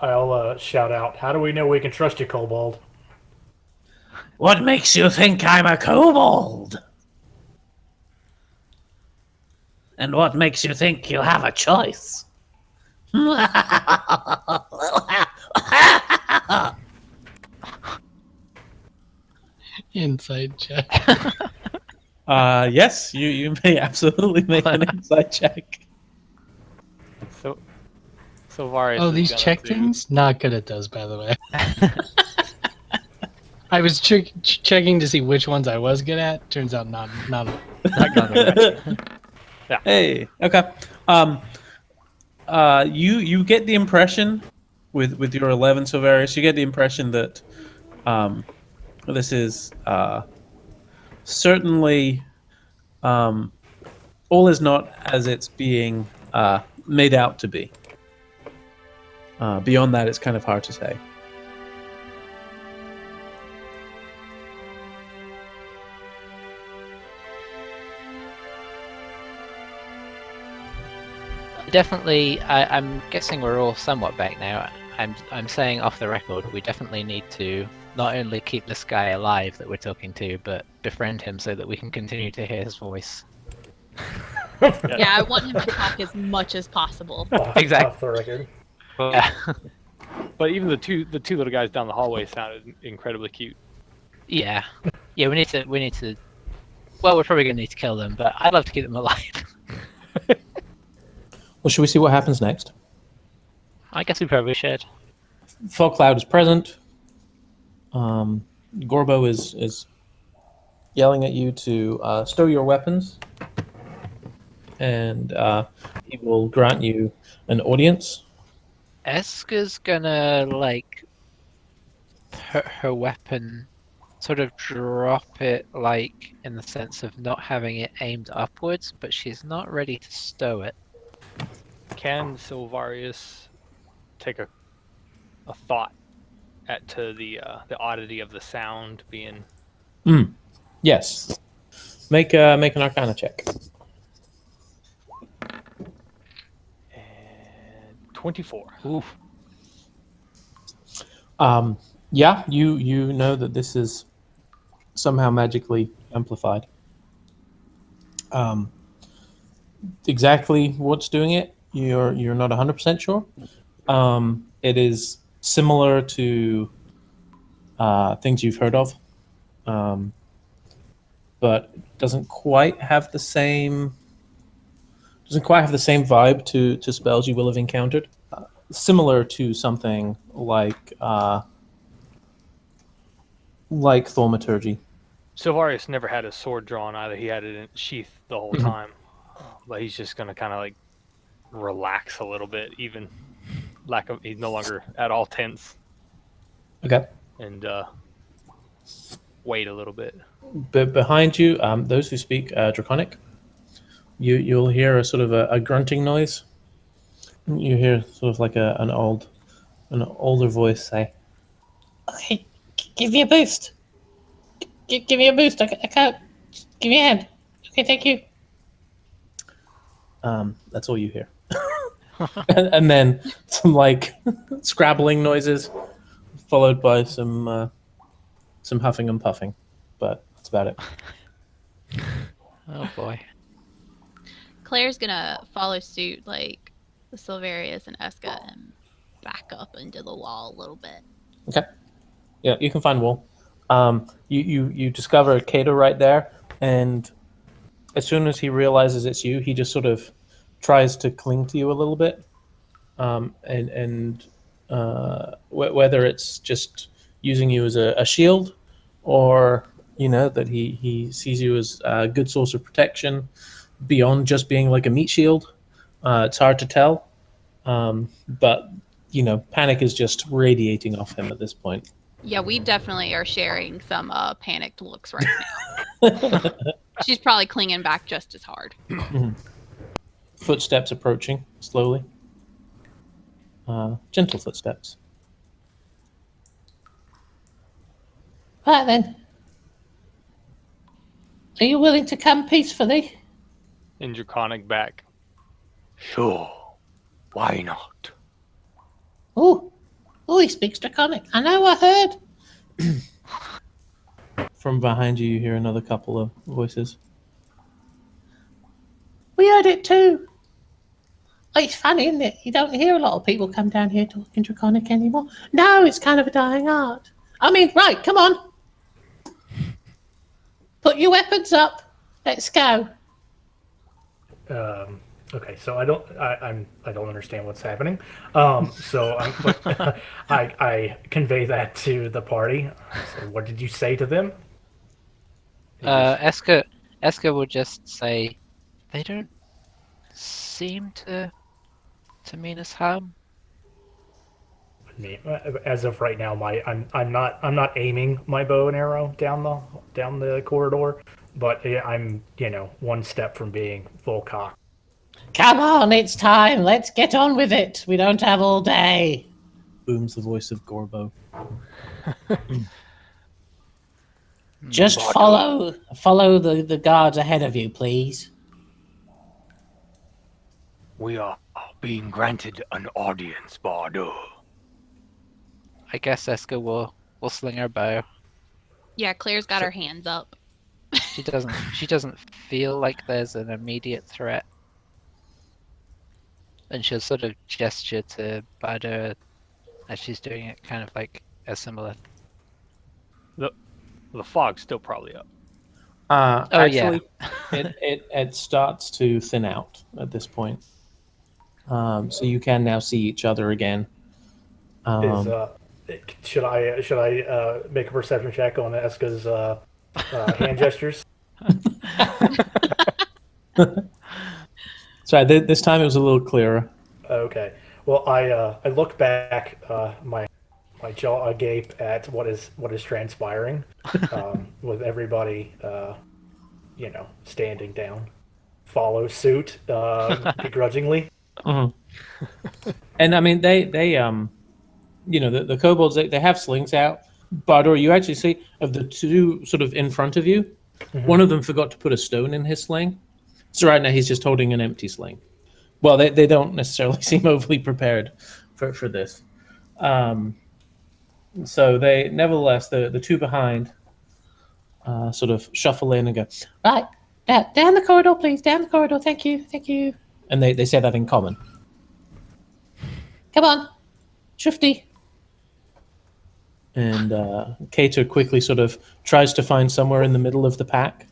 I'll shout out, how do we know we can trust you, Kobold? What makes you think I'm a kobold? And what makes you think you have a choice? Inside check. Yes, you may absolutely make an insight check. So Varus. Oh, is these gonna check do- things? Not good at those, by the way. I was checking to see which ones I was good at. Turns out not. Hey, okay. You get the impression with your 11 Silvarius, you get the impression that this is certainly all is not as it's being made out to be. Beyond that, it's kind of hard to say. Definitely, I'm guessing we're all somewhat back now. I'm saying off the record, we definitely need to not only keep this guy alive that we're talking to, but befriend him so that we can continue to hear his voice. Yeah, I want him to talk as much as possible. Exactly. Off the record. Yeah. But even the two little guys down the hallway sounded incredibly cute. Yeah. Yeah, we need to. Well, we're probably gonna need to kill them, but I'd love to keep them alive. Well, should we see what happens next? I guess we probably should. Fog cloud is present. Gorbo is yelling at you to stow your weapons, and he will grant you an audience. Esker's gonna like put her weapon, sort of drop it, like in the sense of not having it aimed upwards, but she's not ready to stow it. Can Silvarius take a thought to the oddity of the sound being? Yes. Make an Arcana check. And 24. Oof. Yeah, you know that this is somehow magically amplified. Exactly what's doing it, you're not 100% sure. It is similar to things you've heard of, but doesn't quite have the same vibe to spells you will have encountered. Similar to something like thaumaturgy. Sylvarius never had his sword drawn either. He had it in sheath the whole time. But he's just gonna kind of like relax a little bit, even he's no longer at all tense. Okay. And wait a little bit. But behind you, those who speak Draconic, you'll hear a sort of a grunting noise. You hear sort of like an older voice say, "Okay, give me a boost. Give me a boost. I can't. Give me a hand. Okay, thank you." That's all you hear. and then some like scrabbling noises, followed by some huffing and puffing. But that's about it. Oh boy. Claire's gonna follow suit like Silverius and Eska and back up into the wall a little bit. Okay. Yeah, you can find Wool. You discover Cato right there, and as soon as he realizes it's you, he just sort of tries to cling to you a little bit, and whether it's just using you as a shield, or that he sees you as a good source of protection beyond just being like a meat shield. It's hard to tell, but panic is just radiating off him at this point. Yeah, we definitely are sharing some panicked looks right now. She's probably clinging back just as hard. Footsteps approaching slowly. Gentle footsteps. Right then. Are you willing to come peacefully? In Draconic back. Sure. Why not? Oh, he speaks Draconic. I know, I heard. From behind you, you hear another couple of voices. We heard it too. Oh, it's funny, isn't it? You don't hear a lot of people come down here talking Draconic anymore. No, it's kind of a dying art. I mean, right, come on. Put your weapons up. Let's go. Okay, so I don't understand what's happening. So I convey that to the party. So what did you say to them? Eska will just say, they don't seem to mean us harm. I mean, as of right now, I'm not aiming my bow and arrow down the corridor, but I'm one step from being full cock. Come on, it's time. Let's get on with it. We don't have all day. Booms the voice of Gorbo. Just follow the guards ahead of you, please. We are being granted an audience, Bardo. I guess Eska will sling her bow. Yeah, Claire's got her hands up. She doesn't feel like there's an immediate threat. And she'll sort of gesture to Bardo as she's doing it, kind of like a similar. The fog's still probably up. Actually, it starts to thin out at this point. So you can now see each other again. Should I make a perception check on Eska's hand gestures? Sorry, this time it was a little clearer. Okay. Well, I look back, my jaw agape at what is transpiring, with everybody, standing down. Follow suit, begrudgingly. Mm-hmm. And I mean, they the kobolds, they have slings out. Bardo, you actually see of the two sort of in front of you, one of them forgot to put a stone in his sling. So right now he's just holding an empty sling. Well, they don't necessarily seem overly prepared for this. So they, nevertheless, the two behind sort of shuffle in and go, right, down the corridor, please, down the corridor, thank you. And they say that in common. Come on, Shufti. And Cater quickly sort of tries to find somewhere in the middle of the pack.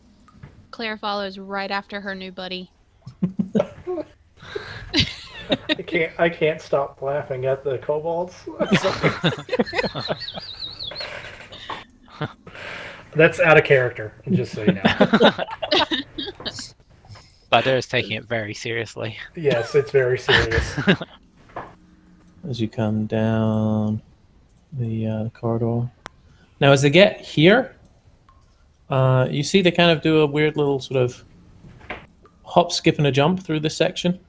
Claire follows right after her new buddy. I can't stop laughing at the kobolds. That's out of character, just so you know. Butter is taking it very seriously. Yes, it's very serious. As you come down the corridor. Now, as they get here, you see they kind of do a weird little sort of hop, skip, and a jump through this section.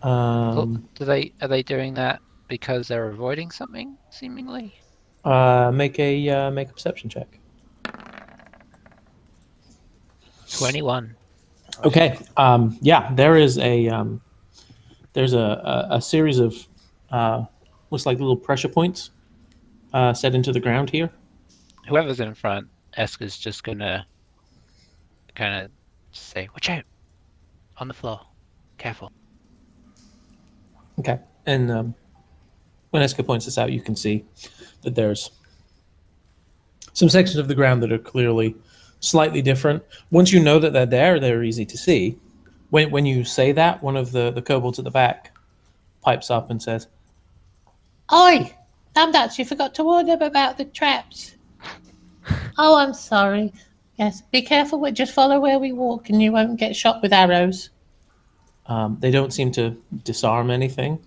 Are they doing that because they're avoiding something, seemingly? Make a perception check. 21. Okay. Yeah, there is there's a series of looks like little pressure points set into the ground here. Whoever's in front, Esker's just gonna kind of say, "Watch out! On the floor. Careful." Okay. And when Esker points this out, you can see that there's some sections of the ground that are clearly slightly different. Once you know that they're there, they're easy to see. When you say that, one of the kobolds at the back pipes up and says, "Oi, Thumbnuts, you forgot to warn them about the traps." "Oh, I'm sorry. Yes, be careful. Just follow where we walk and you won't get shot with arrows." They don't seem to disarm anything.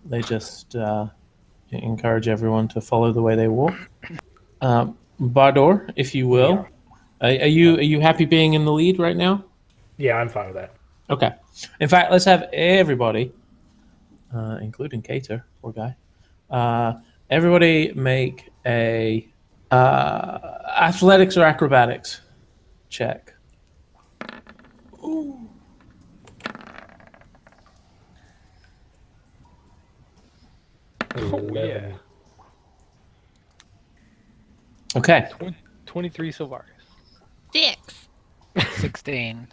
They just encourage everyone to follow the way they walk. Bardor, if you will, are you happy being in the lead right now? Yeah, I'm fine with that. Okay. In fact, let's have everybody, including Cater, poor guy, everybody make a athletics or acrobatics check. Ooh. Oh, yeah. Okay. 23 Sylvaris. 6. 16.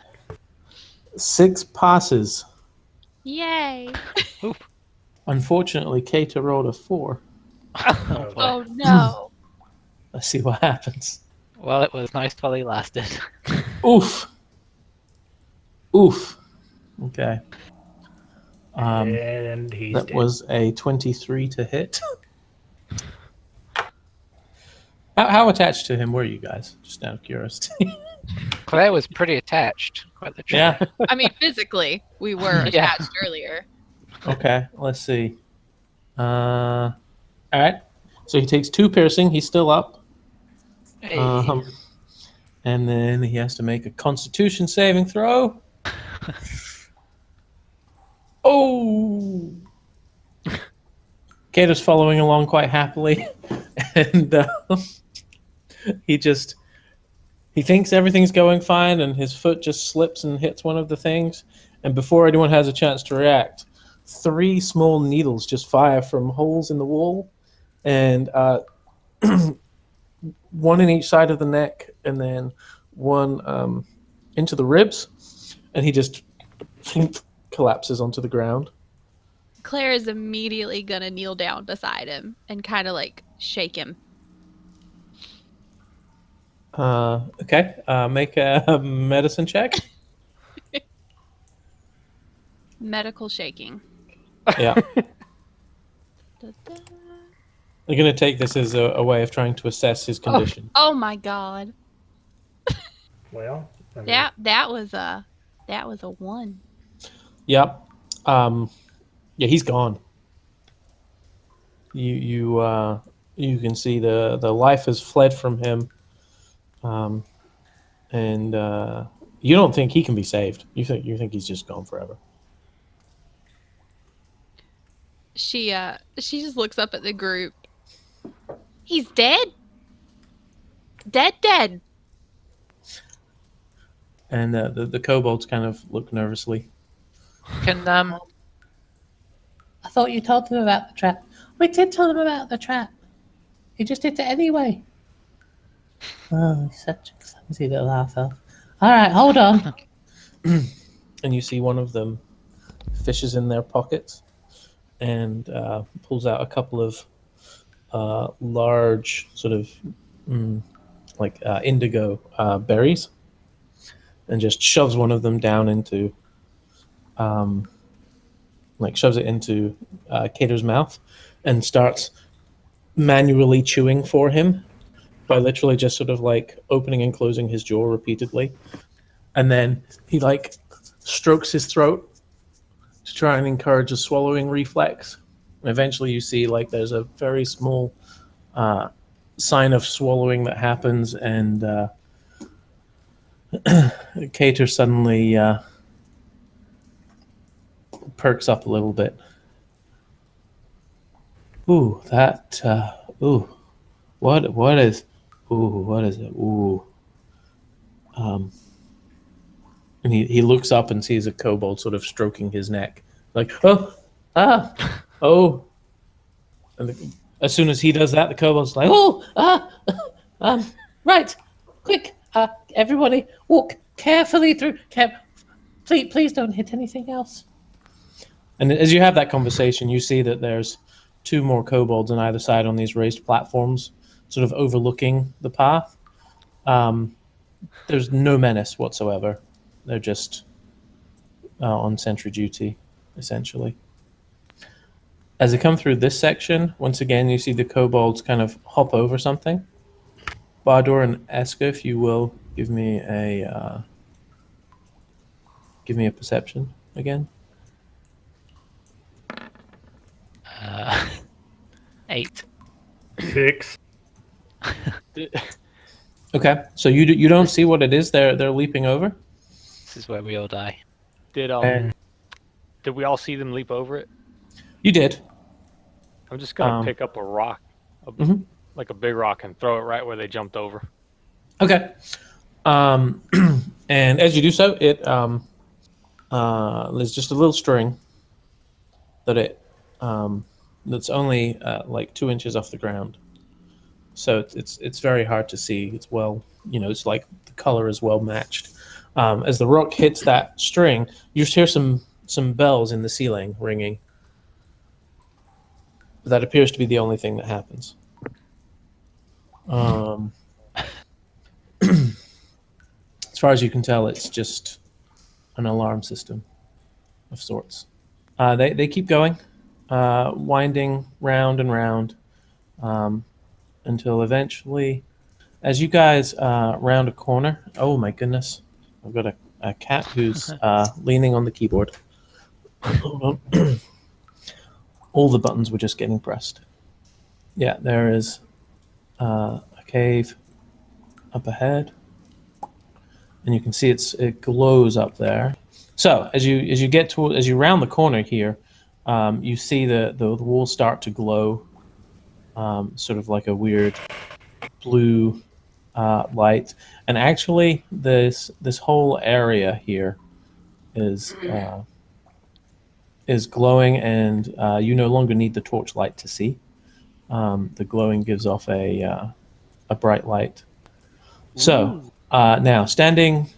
6 passes. Yay. Unfortunately, Cater rolled a 4. Oh, boy. Oh no. Let's see what happens. Well, it was nice while he lasted. Oof. Okay. And he's That dead. was a 23 to hit. How attached to him were you guys? Just out of curiosity. Claire was pretty attached. Quite literally. Yeah. I mean, physically, we were Yeah. attached earlier. Okay. Let's see. All right. So he takes 2 piercing. He's still up. Hey. And then he has to make a Constitution saving throw. Oh! Cater's following along quite happily, and he thinks everything's going fine, and his foot just slips and hits one of the things, and before anyone has a chance to react, 3 small needles just fire from holes in the wall, and one in each side of the neck, and then one into the ribs, and he just collapses onto the ground. Claire is immediately gonna kneel down beside him and kind of like shake him. Okay. Make a medicine check. Medical shaking. Yeah. Da-da. They're going to take this as a way of trying to assess his condition. Oh my god. Well, I mean, That was a 1. Yep. Yeah, he's gone. You can see the life has fled from him, and you don't think he can be saved. You think he's just gone forever. She just looks up at the group. He's dead. Dead. And the kobolds kind of look nervously. Can I thought you told them about the trap. We did tell them about the trap. He just did it anyway. Oh, such a clumsy little half elf. All right, hold on. And you see one of them fishes in their pockets and pulls out a couple of large, sort of indigo berries, and just shoves one of them down into, shoves it into Cater's mouth, and starts manually chewing for him by literally just sort of like opening and closing his jaw repeatedly. And then he strokes his throat to try and encourage a swallowing reflex. And eventually you see there's a very small sign of swallowing that happens, and Cater suddenly perks up a little bit. Ooh, that. Ooh, what is? Ooh, what is it? Ooh. And he looks up and sees a kobold sort of stroking his neck, like, oh. And as soon as he does that, the kobold's like, right, quick, everybody, walk carefully through. Please don't hit anything else. And as you have that conversation, you see that there's two more kobolds on either side on these raised platforms, sort of overlooking the path. There's no menace whatsoever. They're just on sentry duty, essentially. As they come through this section, once again, you see the kobolds kind of hop over something. Bardur and Eska, if you will, give me a perception again. 8. 6. Okay, so you don't see what it is they're leaping over. This is where we all die. Did we all see them leap over it? You did. I'm just gonna pick up a rock, like a big rock, and throw it right where they jumped over. Okay. And as you do so, it there's just a little string that that's only 2 inches off the ground. So it's very hard to see. It's it's like the color is well matched. As the rock hits that string, you just hear some bells in the ceiling ringing. But that appears to be the only thing that happens. As far as you can tell, it's just an alarm system of sorts. They keep going, winding round and round, until eventually, as you guys round a corner, oh my goodness, I've got a cat who's leaning on the keyboard. Hold on. All the buttons were just getting pressed. Yeah, there is a cave up ahead, and you can see it glows up there. So as you round the corner here, you see the walls start to glow, sort of like a weird blue light, and actually this whole area here is glowing, and you no longer need the torchlight to see. The glowing gives off a bright light. So now, standing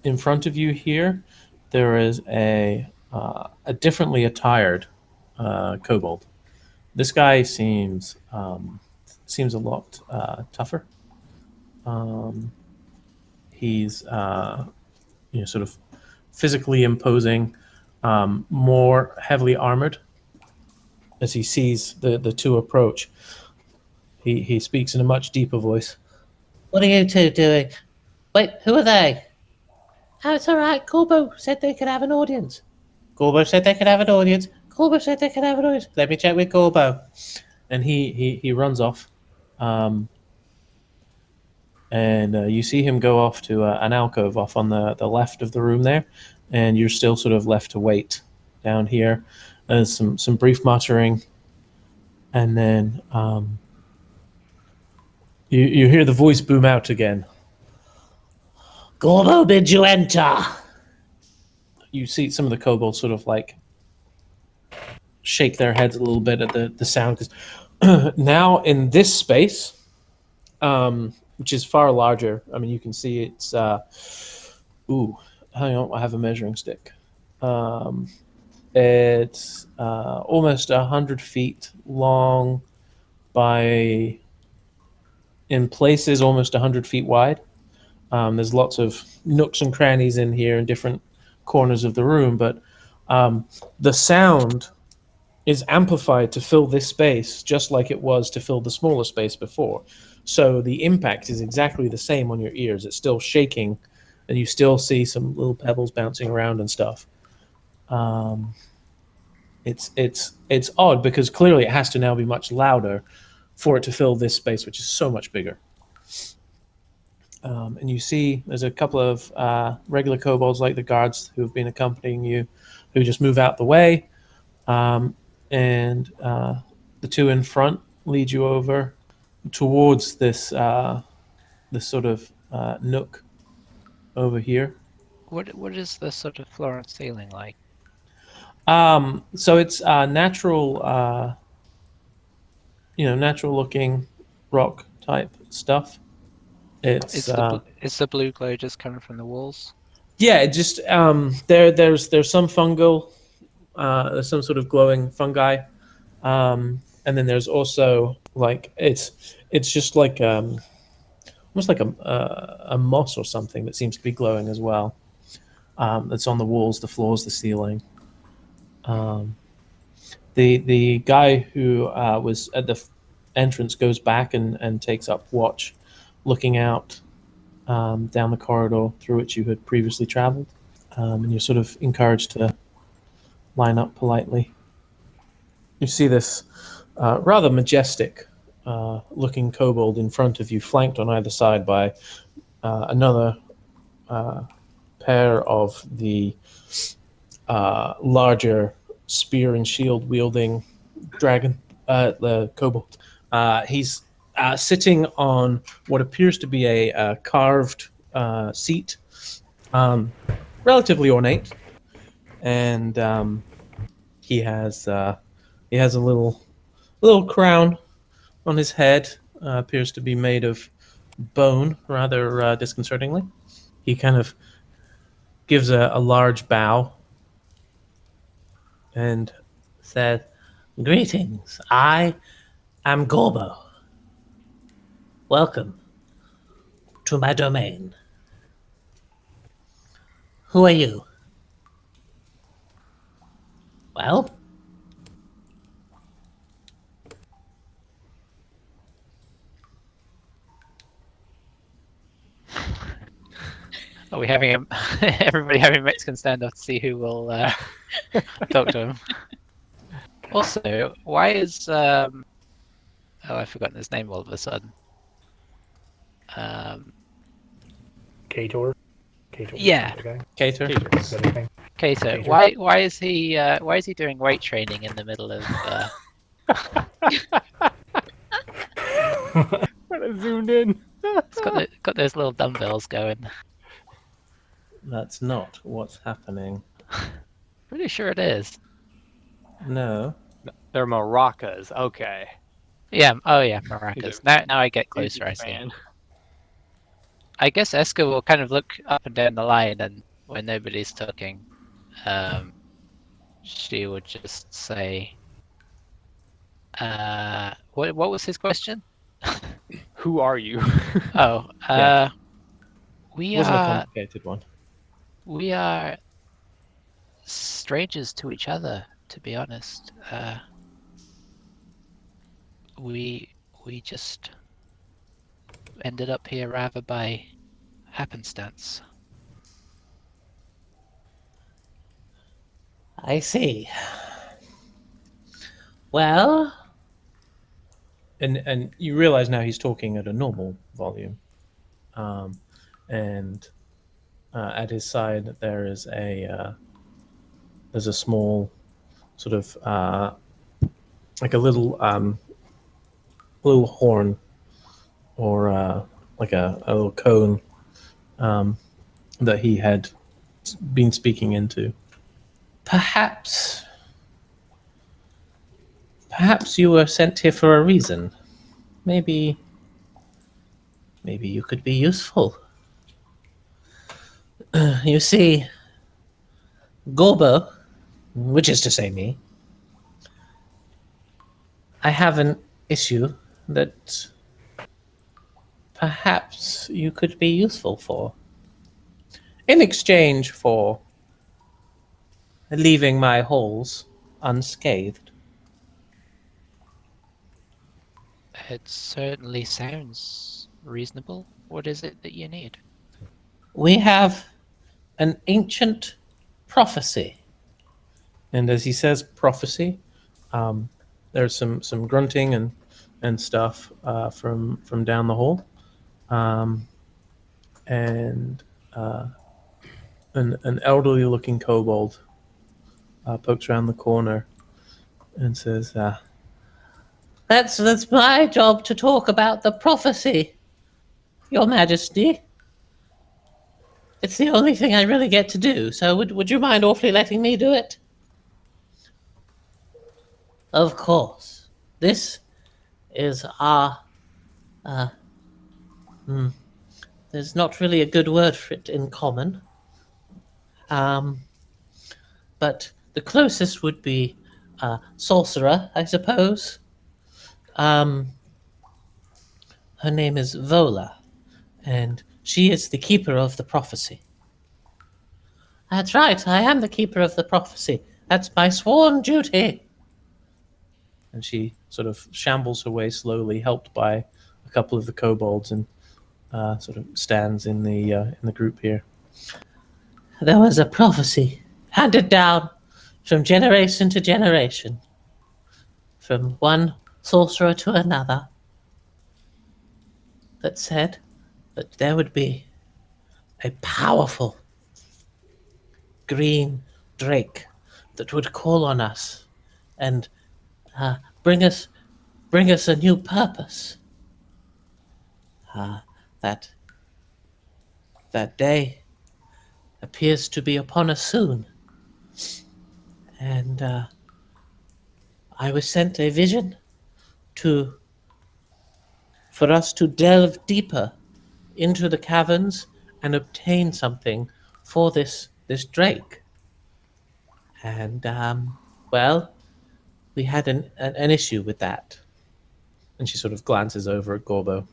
in front of you here, there is a differently attired kobold. This guy seems a lot tougher. He's sort of physically imposing, more heavily armored. As he sees the two approach, he speaks in a much deeper voice. What are you two doing? Wait, who are they? Oh, it's all right. Corbo said they could have an audience. Corbo said they could have an audience. Corbo said they could have an audience. Let me check with Corbo. And he runs off. And you see him go off to an alcove off on the left of the room there. And you're still sort of left to wait down here. There's some brief muttering. And then you hear the voice boom out again. Gorbo bids you enter. You see some of the kobolds sort of shake their heads a little bit at the sound. Because now in this space, which is far larger. I mean, you can see it's. Hang on, I have a measuring stick. It's almost 100 feet long by, in places, almost 100 feet wide. There's lots of nooks and crannies in here in different corners of the room, but the sound is amplified to fill this space just like it was to fill the smaller space before. So the impact is exactly the same on your ears. It's still shaking, and you still see some little pebbles bouncing around and stuff. It's odd because clearly it has to now be much louder for it to fill this space, which is so much bigger. And you see there's a couple of regular kobolds like the guards who have been accompanying you, who just move out the way. And the two in front lead you over towards this this sort of nook over here. What is the sort of floor and ceiling like? So it's natural, natural looking rock type stuff. It's Is the blue glow just coming from the walls? yeah, it just there's some fungal, there's some sort of glowing fungi, and then there's also like it's just like almost like a moss or something that seems to be glowing as well. That's on the walls, the floors, the ceiling. The guy who was at the entrance goes back and takes up watch, looking out down the corridor through which you had previously traveled, and you're sort of encouraged to line up politely. You see this rather majestic looking kobold in front of you, flanked on either side by another pair of the larger spear and shield wielding dragon, the kobold. He's sitting on what appears to be a carved seat, relatively ornate, and he has a little crown on his head. Appears to be made of bone, rather disconcertingly. He kind of gives a large bow and said, "Greetings. I am Gorbo. Welcome to my domain. Who are you?" Well, Are we having everybody having a Mexican standoff to see who will talk to him? Also, why is I've forgotten his name all of a sudden. Kator? Yeah. Okay. Cater. Is that anything? Kato. Kator. Why is he doing weight training in the middle of When I zoomed in. it's got those little dumbbells going. That's not what's happening. Pretty sure it is. No. They're maracas. Okay. Yeah, oh yeah, maracas. He's a Now I get closer, Huge I see. fan. I guess Eska will kind of look up and down the line, and when nobody's talking, she would just say, what was his question? Who are you? Oh, Yeah. we It wasn't a are complicated one. we are strangers to each other, to be honest. We just ended up here rather by happenstance. I see. Well, and you realize now he's talking at a normal volume, and at his side there is there's a small sort of like a little horn or like a little cone that he had been speaking into. Perhaps you were sent here for a reason. Maybe maybe you could be useful. You see, Gorbo, which is to say me, I have an issue that perhaps you could be useful for. In exchange for leaving my halls unscathed. It certainly sounds reasonable. What is it that you need? We have an ancient prophecy. And as he says prophecy, there's some grunting and stuff from down the hall. And an elderly looking kobold pokes around the corner and says, That's my job to talk about the prophecy, Your Majesty. It's the only thing I really get to do, so would you mind awfully letting me do it? Of course. This is our... there's not really a good word for it in common. But the closest would be sorcerer, I suppose. Her name is Vola, and she is the keeper of the prophecy. That's right, I am the keeper of the prophecy. That's my sworn duty. And she sort of shambles her way slowly, helped by a couple of the kobolds, and sort of stands in the group here. There was a prophecy handed down from generation to generation, from one sorcerer to another, that said that there would be a powerful green drake that would call on us and bring us a new purpose. That day appears to be upon us soon, and I was sent a vision for us to delve deeper into the caverns and obtain something for this drake. And well, we had an issue with that. And she sort of glances over at Gorbo.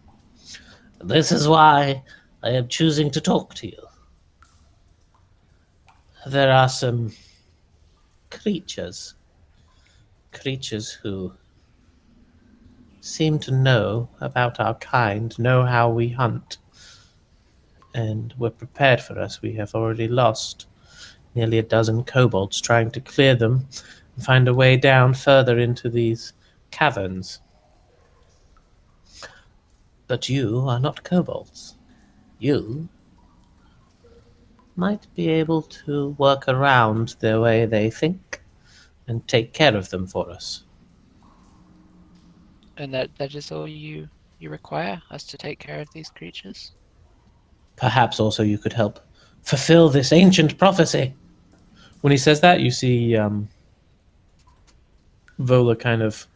This is why I am choosing to talk to you. There are some creatures who seem to know about our kind, know how we hunt, and were prepared for us. We have already lost nearly a dozen kobolds trying to clear them and find a way down further into these caverns. But you are not kobolds. You might be able to work around the way they think and take care of them for us. And that is all you require, us to take care of these creatures? Perhaps also you could help fulfill this ancient prophecy. When he says that, you see Vola kind of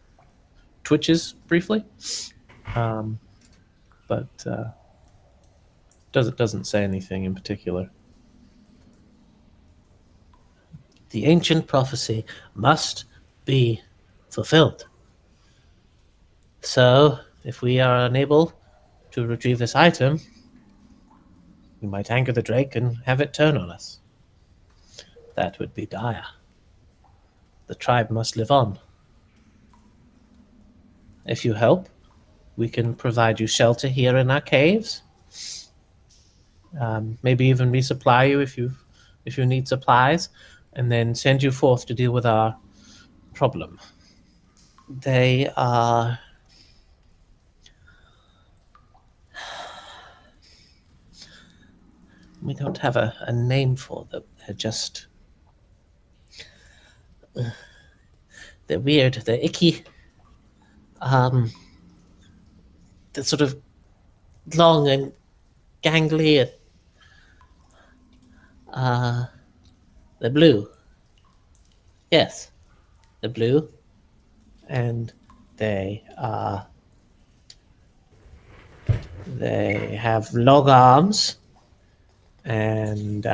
twitches briefly, but doesn't say anything in particular. The ancient prophecy must be fulfilled. So, if we are unable to retrieve this item, we might anger the drake and have it turn on us. That would be dire. The tribe must live on. If you help, we can provide you shelter here in our caves. Maybe even resupply you if you need supplies, and then send you forth to deal with our problem. They are... We don't have a name for them. They're just... they're weird. They're icky. They're sort of long and gangly. They're blue. Yes, they're blue. And they are They have long arms, and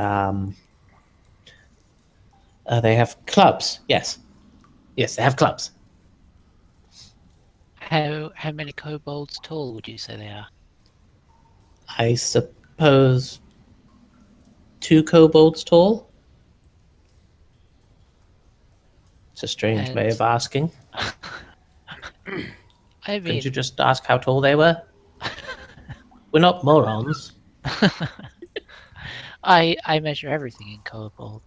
they have clubs. Yes, yes, they have clubs. How many kobolds tall would you say they are? I suppose 2 kobolds tall. It's a strange way And of asking. I Couldn't you mean, just ask how tall they were? We're not morons. I measure everything in kobold.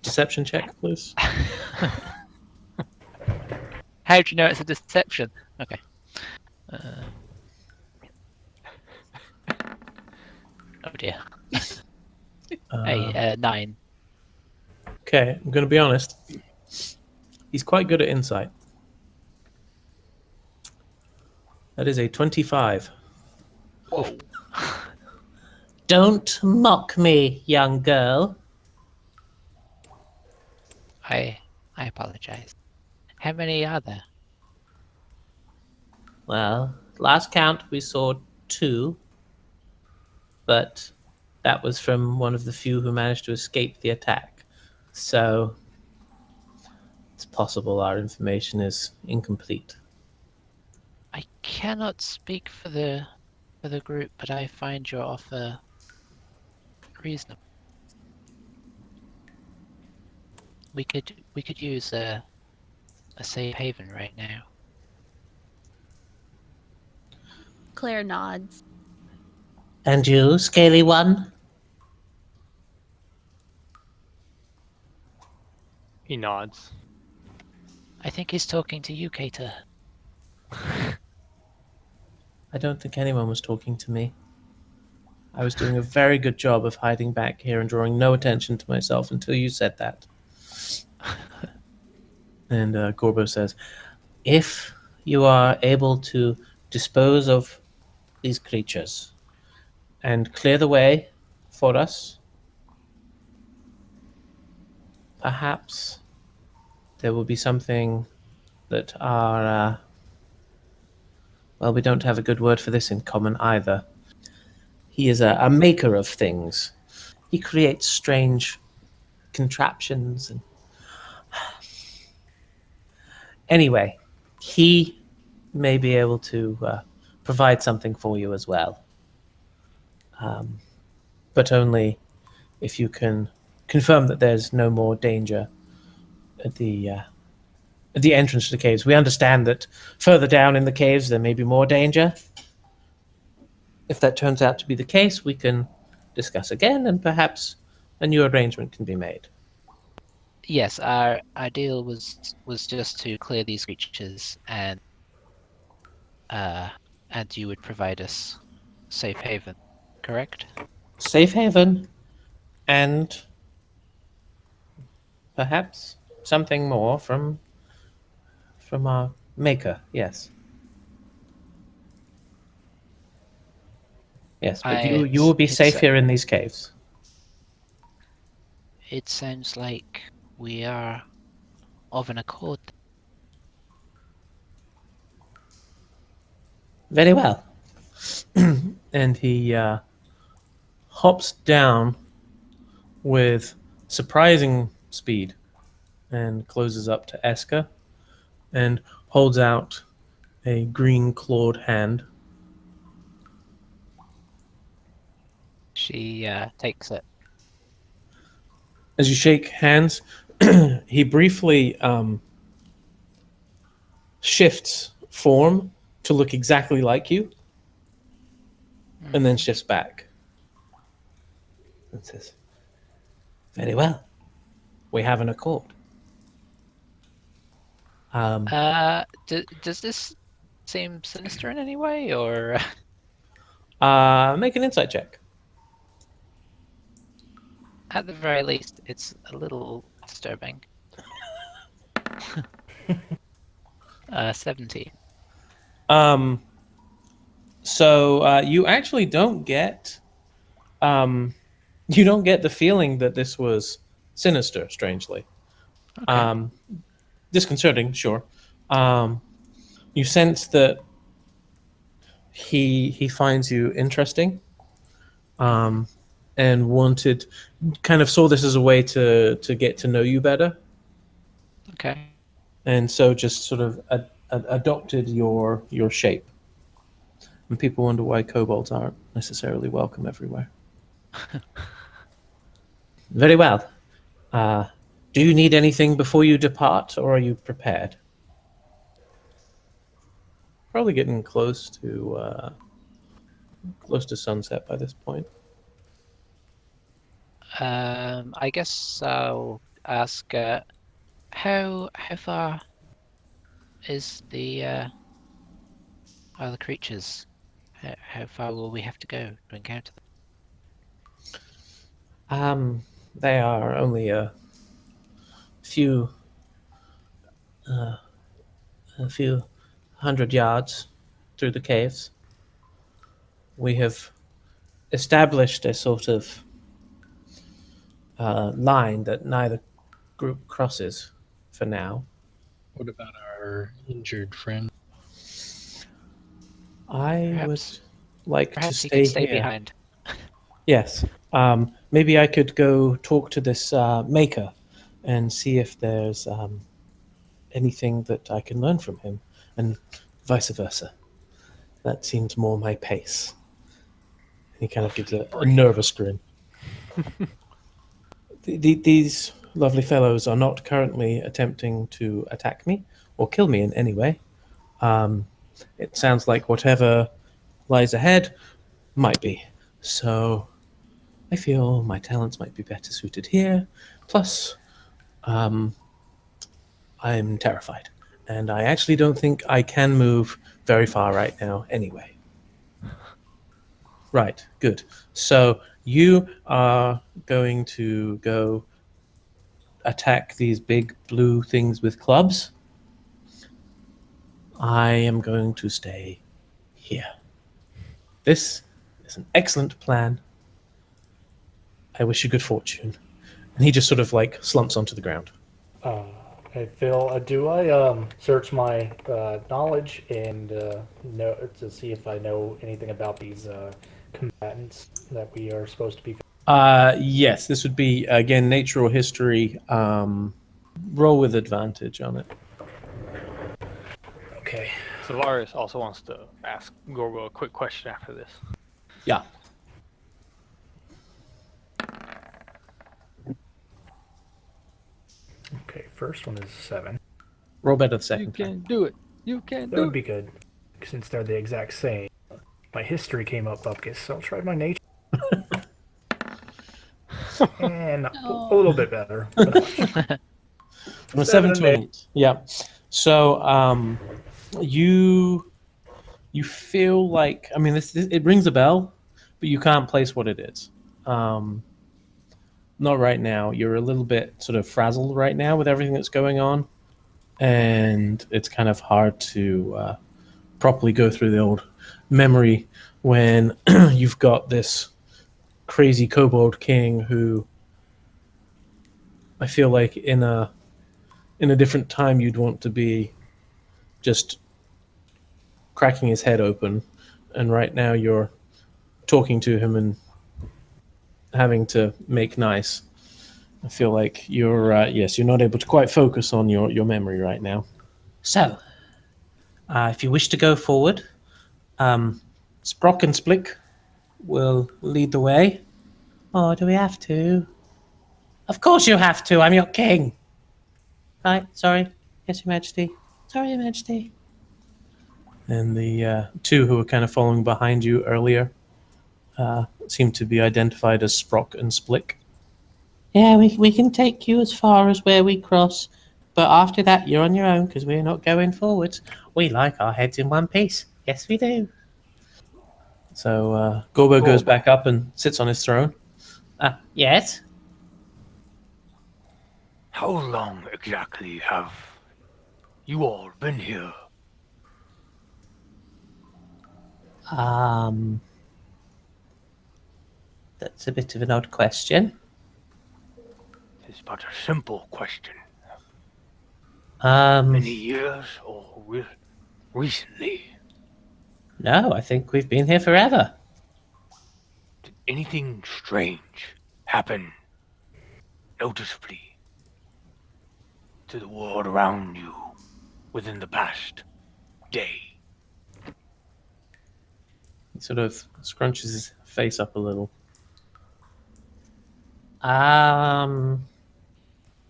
Deception check, please. How do you know it's a deception? Okay. Oh dear. Hey, 9. Okay, I'm going to be honest. He's quite good at insight. That is a 25. Whoa. Don't mock me, young girl. I apologize. How many are there? Well, last count we saw 2, but that was from one of the few who managed to escape the attack. So it's possible our information is incomplete. I cannot speak for the group, but I find your offer reasonable. We could use a safe haven right now. Claire nods. And you, scaly one? He nods. I think he's talking to you, Cater. I don't think anyone was talking to me. I was doing a very good job of hiding back here and drawing no attention to myself until you said that. And Gorbo says, if you are able to dispose of these creatures and clear the way for us, perhaps there will be something that our... well, we don't have a good word for this in common either. He is a maker of things. He creates strange contraptions. And anyway, he may be able to provide something for you as well. But only if you can confirm that there's no more danger at the entrance to the caves. We understand that further down in the caves there may be more danger. If that turns out to be the case, we can discuss again, and perhaps a new arrangement can be made. Yes, our deal was just to clear these creatures, and you would provide us safe haven, correct? Safe haven, and perhaps something more from our maker. Yes. Yes, but you will be safe here in these caves. It sounds like we are of an accord. Very well. And he hops down with surprising speed and closes up to Eska and holds out a green clawed hand. She takes it. As you shake hands, he briefly shifts form to look exactly like you, and then shifts back and says, very well, we have an accord. Does this seem sinister in any way, or? Make an insight check. At the very least, it's a little disturbing. 17. So you actually don't get the feeling that this was sinister, strangely. Okay. Disconcerting, sure. You sense that he finds you interesting, and kind of saw this as a way to get to know you better, Okay. and so just sort of adopted your shape. And people wonder why kobolds aren't necessarily welcome everywhere. Very well. Do you need anything before you depart, or are you prepared? Probably getting close to sunset by this point. I guess I'll ask, how far is are the creatures? How far will we have to go to encounter They are only few uh, a few hundred yards through the caves. We have established a sort of line that neither group crosses for now. What about our injured friend? I would Perhaps like to perhaps he stay could stay here. behind. Yes. Maybe I could go talk to this maker and see if there's anything that I can learn from him, and vice versa. That seems more my pace. And he kind of gives a nervous grin. These lovely fellows are not currently attempting to attack me or kill me in any way. It sounds like whatever lies ahead might be. So I feel my talents might be better suited here. Plus, I'm terrified. And I actually don't think I can move very far right now anyway. Right, good. So you are going to go attack these big blue things with clubs. I am going to stay here. This is an excellent plan. I wish you good fortune. And he just sort of like slumps onto the ground. Hey Phil, do I search my knowledge and know to see if I know anything about these combatants that we are supposed to be? Yes, this would be again nature or history. Roll with advantage on it. Okay. Savaris also wants to ask Gorgo a quick question after this. Yeah. Okay, first one is 7. Roll better the You second can time. do it. You can That do would it. be good, since they're the exact same. My history came up bupkis, so I'll try my nature. And a little bit better. But not much. From a 7 and to an 8. Yeah. So you feel like, I mean, this it rings a bell, but you can't place what it is. Not right now. You're a little bit sort of frazzled right now with everything that's going on, and it's kind of hard to properly go through the old memory when you've got this crazy kobold king who I feel like in a different time you'd want to be just cracking his head open, and right now you're talking to him and having to make nice. I feel like you're not able to quite focus on your memory right now. So, if you wish to go forward, Sprock and Splick will lead the way. Oh, do we have to? Of course you have to. I'm your king. Right, sorry. Yes, Your Majesty. Sorry, Your Majesty. And the two who were kind of following behind you earlier seem to be identified as Sprock and Splick. Yeah, we can take you as far as where we cross, but after that you're on your own because we're not going forwards. We like our heads in one piece. Yes, we do. So Gorbo goes back up and sits on his throne. Yes? How long exactly have you all been here? That's a bit of an odd question. It's but a simple question. Um, Many years or recently? No, I think we've been here forever. Did anything strange happen noticeably to the world around you within the past day? He sort of scrunches his face up a little.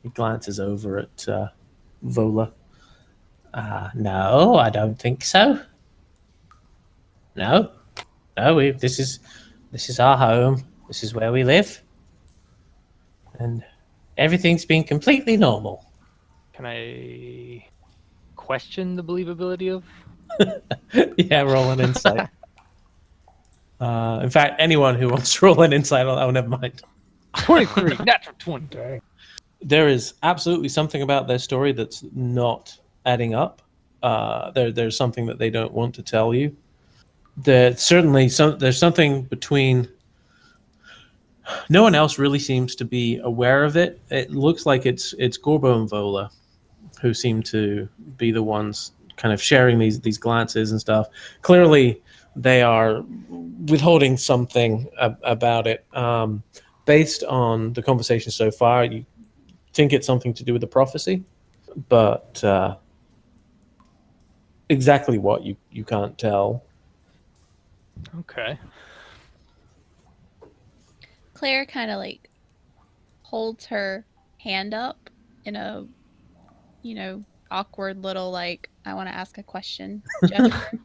He glances over at Vola. No, I don't think so. No, this is our home. This is where we live, and everything's been completely normal. Can I question the believability of? Yeah, roll an insight. In fact, anyone who wants to roll an insight, oh, never mind. 23, natural 20. Dang. There is absolutely something about their story that's not adding up. There's something that they don't want to tell you. There's something between. No one else really seems to be aware of it. It looks like it's Gorbo and Vola who seem to be the ones kind of sharing these glances and stuff. Clearly, they are withholding something about it. Based on the conversation so far, you think it's something to do with the prophecy, but exactly what you can't tell. Okay. Claire kind of like holds her hand up in a, awkward little like I want to ask a question gesture.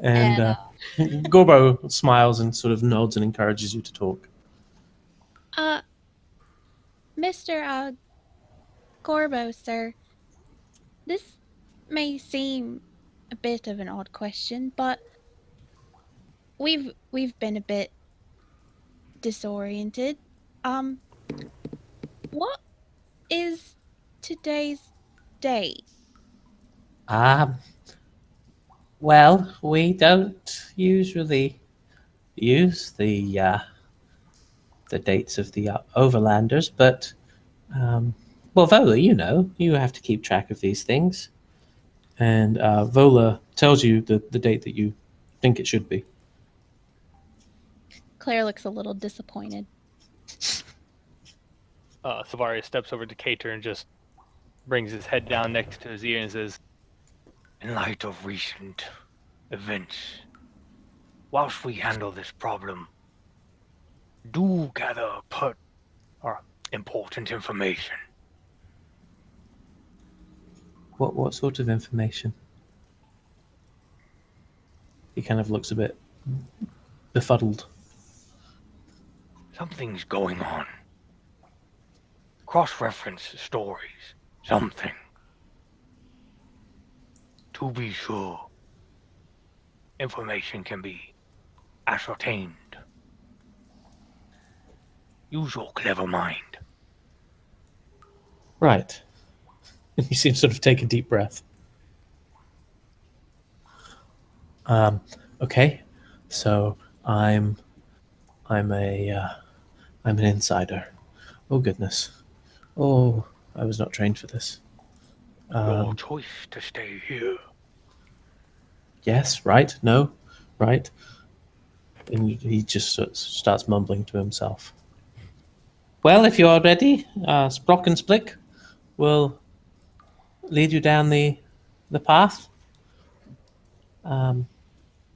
And And Gorbo smiles and sort of nods and encourages you to talk. Mr. Gorbo, sir, this may seem a bit of an odd question, but we've been a bit disoriented. What is today's date? Well, we don't usually use the dates of the overlanders, but well, Vola, you have to keep track of these things. And Vola tells you the date that you think it should be. Claire looks a little disappointed. Savaria steps over to Cater and just brings his head down next to his ear and says, In light of recent events, whilst we handle this problem, do gather important information. What sort of information? He kind of looks a bit befuddled. Something's going on. Cross-reference stories. Something. To be sure, information can be ascertained. Use your clever mind. Right. And you see him sort of take a deep breath. Okay, so I'm an insider. Oh goodness. Oh, I was not trained for this. Your choice to stay here. Yes, right, no, right. And he just sort of starts mumbling to himself. Well, if you're ready, Sprock and Splick will lead you down the path.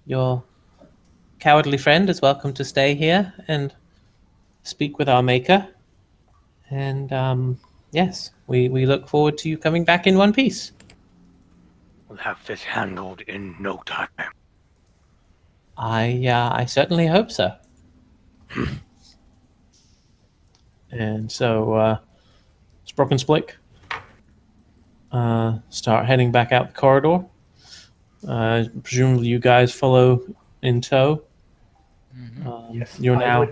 Your cowardly friend is welcome to stay here and speak with our maker. And yes, we look forward to you coming back in one piece. We'll have this handled in no time. I certainly hope so. And so Sprock and Splick start heading back out the corridor. Presumably you guys follow in tow. Yes, You're now.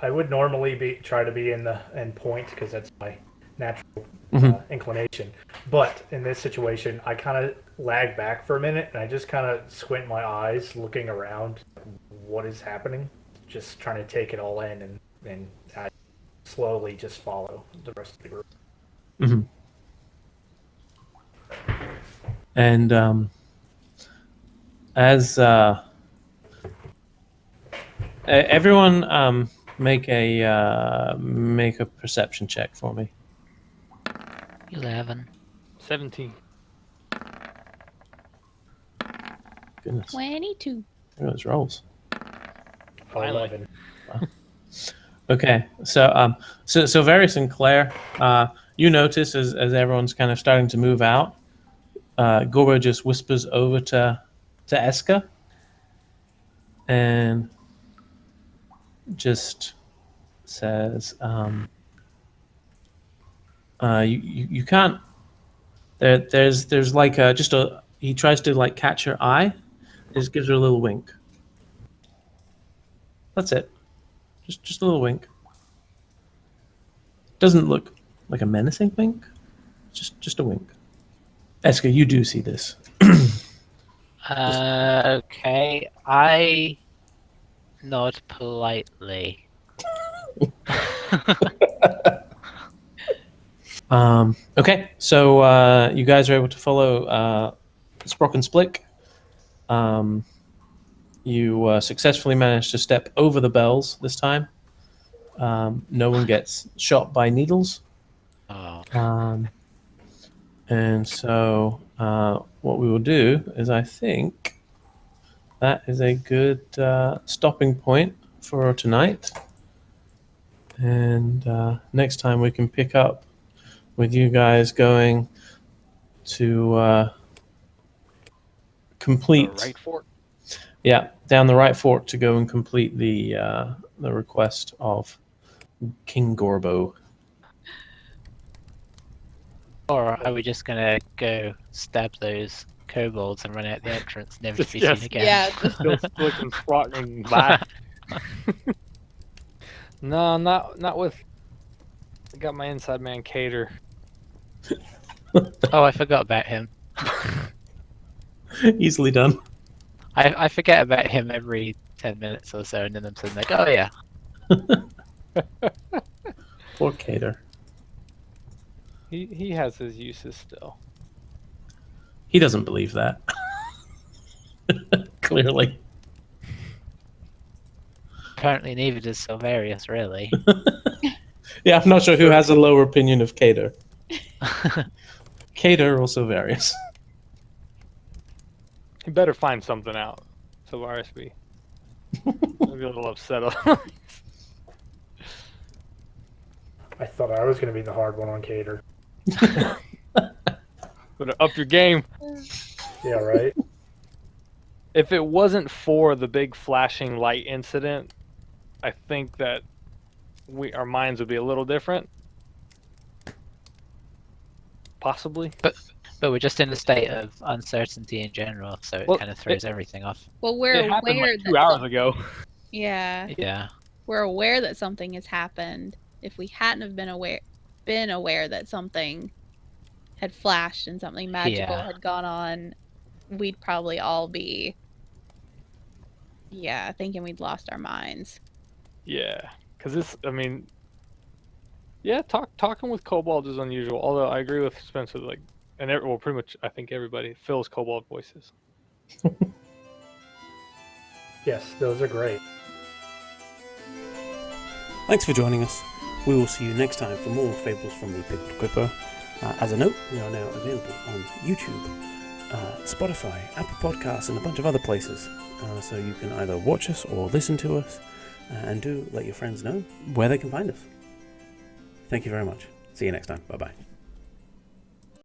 I would normally try to be in point because that's my natural inclination. But in this situation, I kind of lag back for a minute and I just kind of squint my eyes, looking around, what is happening, just trying to take it all in, and I slowly just follow the rest of the group. Mm-hmm. And As everyone make a perception check for me. 11. 17. Goodness, 22. look at those rolls. Finally. 11. Okay, so Various and Claire, you notice as everyone's kind of starting to move out, Gorbo just whispers over to Eska and just says, you can't. There's like just a. He tries to like catch her eye, just gives her a little wink. That's it. Just a little wink. Doesn't look like a menacing wink. Just a wink. Eska, you do see this. Okay, I nod politely. Okay, so you guys are able to follow Sprock and Splick. You successfully managed to step over the bells this time. No one gets shot by needles. Oh. And so what we will do is I think that is a good stopping point for tonight. And next time we can pick up with you guys going to complete The right fork. down the right fork to go and complete the request of King Gorbo. Or are we just gonna go stab those kobolds and run out the entrance, never to Just- be yes. seen again? Yeah, Still looking frotting by. No, not with. I got my inside man Cater. Oh, I forgot about him. Easily done. I forget about him every 10 minutes or so, and then I'm suddenly like, oh yeah. Poor Cater. He has his uses still. He doesn't believe that. Clearly. Apparently neither does Silverius, really. Yeah, I'm not sure who has a lower opinion of Cater. Cater or Silverius. He better find something out. So RSB. I'll be a little upset. On I thought I was going to be the hard one on Cater. Better up your game. Yeah, right? If it wasn't for the big flashing light incident, I think that our minds would be a little different. Possibly. But we're just in a state of uncertainty in general, so it Well, kind of throws everything off. well, we're It happened aware like that 2 hours ago. Yeah, Yeah. we're aware that something has happened. If we hadn't have been aware that something had flashed and something magical Yeah. had gone on, we'd probably all be, thinking we'd lost our minds. Yeah, because this. I mean, yeah, talking with kobold is unusual. Although I agree with Spencer, like, and well, pretty much I think everybody fills kobold voices. Yes, those are great. Thanks for joining us. We will see you next time for more Fables from the Pickled Quipper. As a note, we are now available on YouTube, Spotify, Apple Podcasts, and a bunch of other places. So you can either watch us or listen to us, and do let your friends know where they can find us. Thank you very much. See you next time. Bye-bye.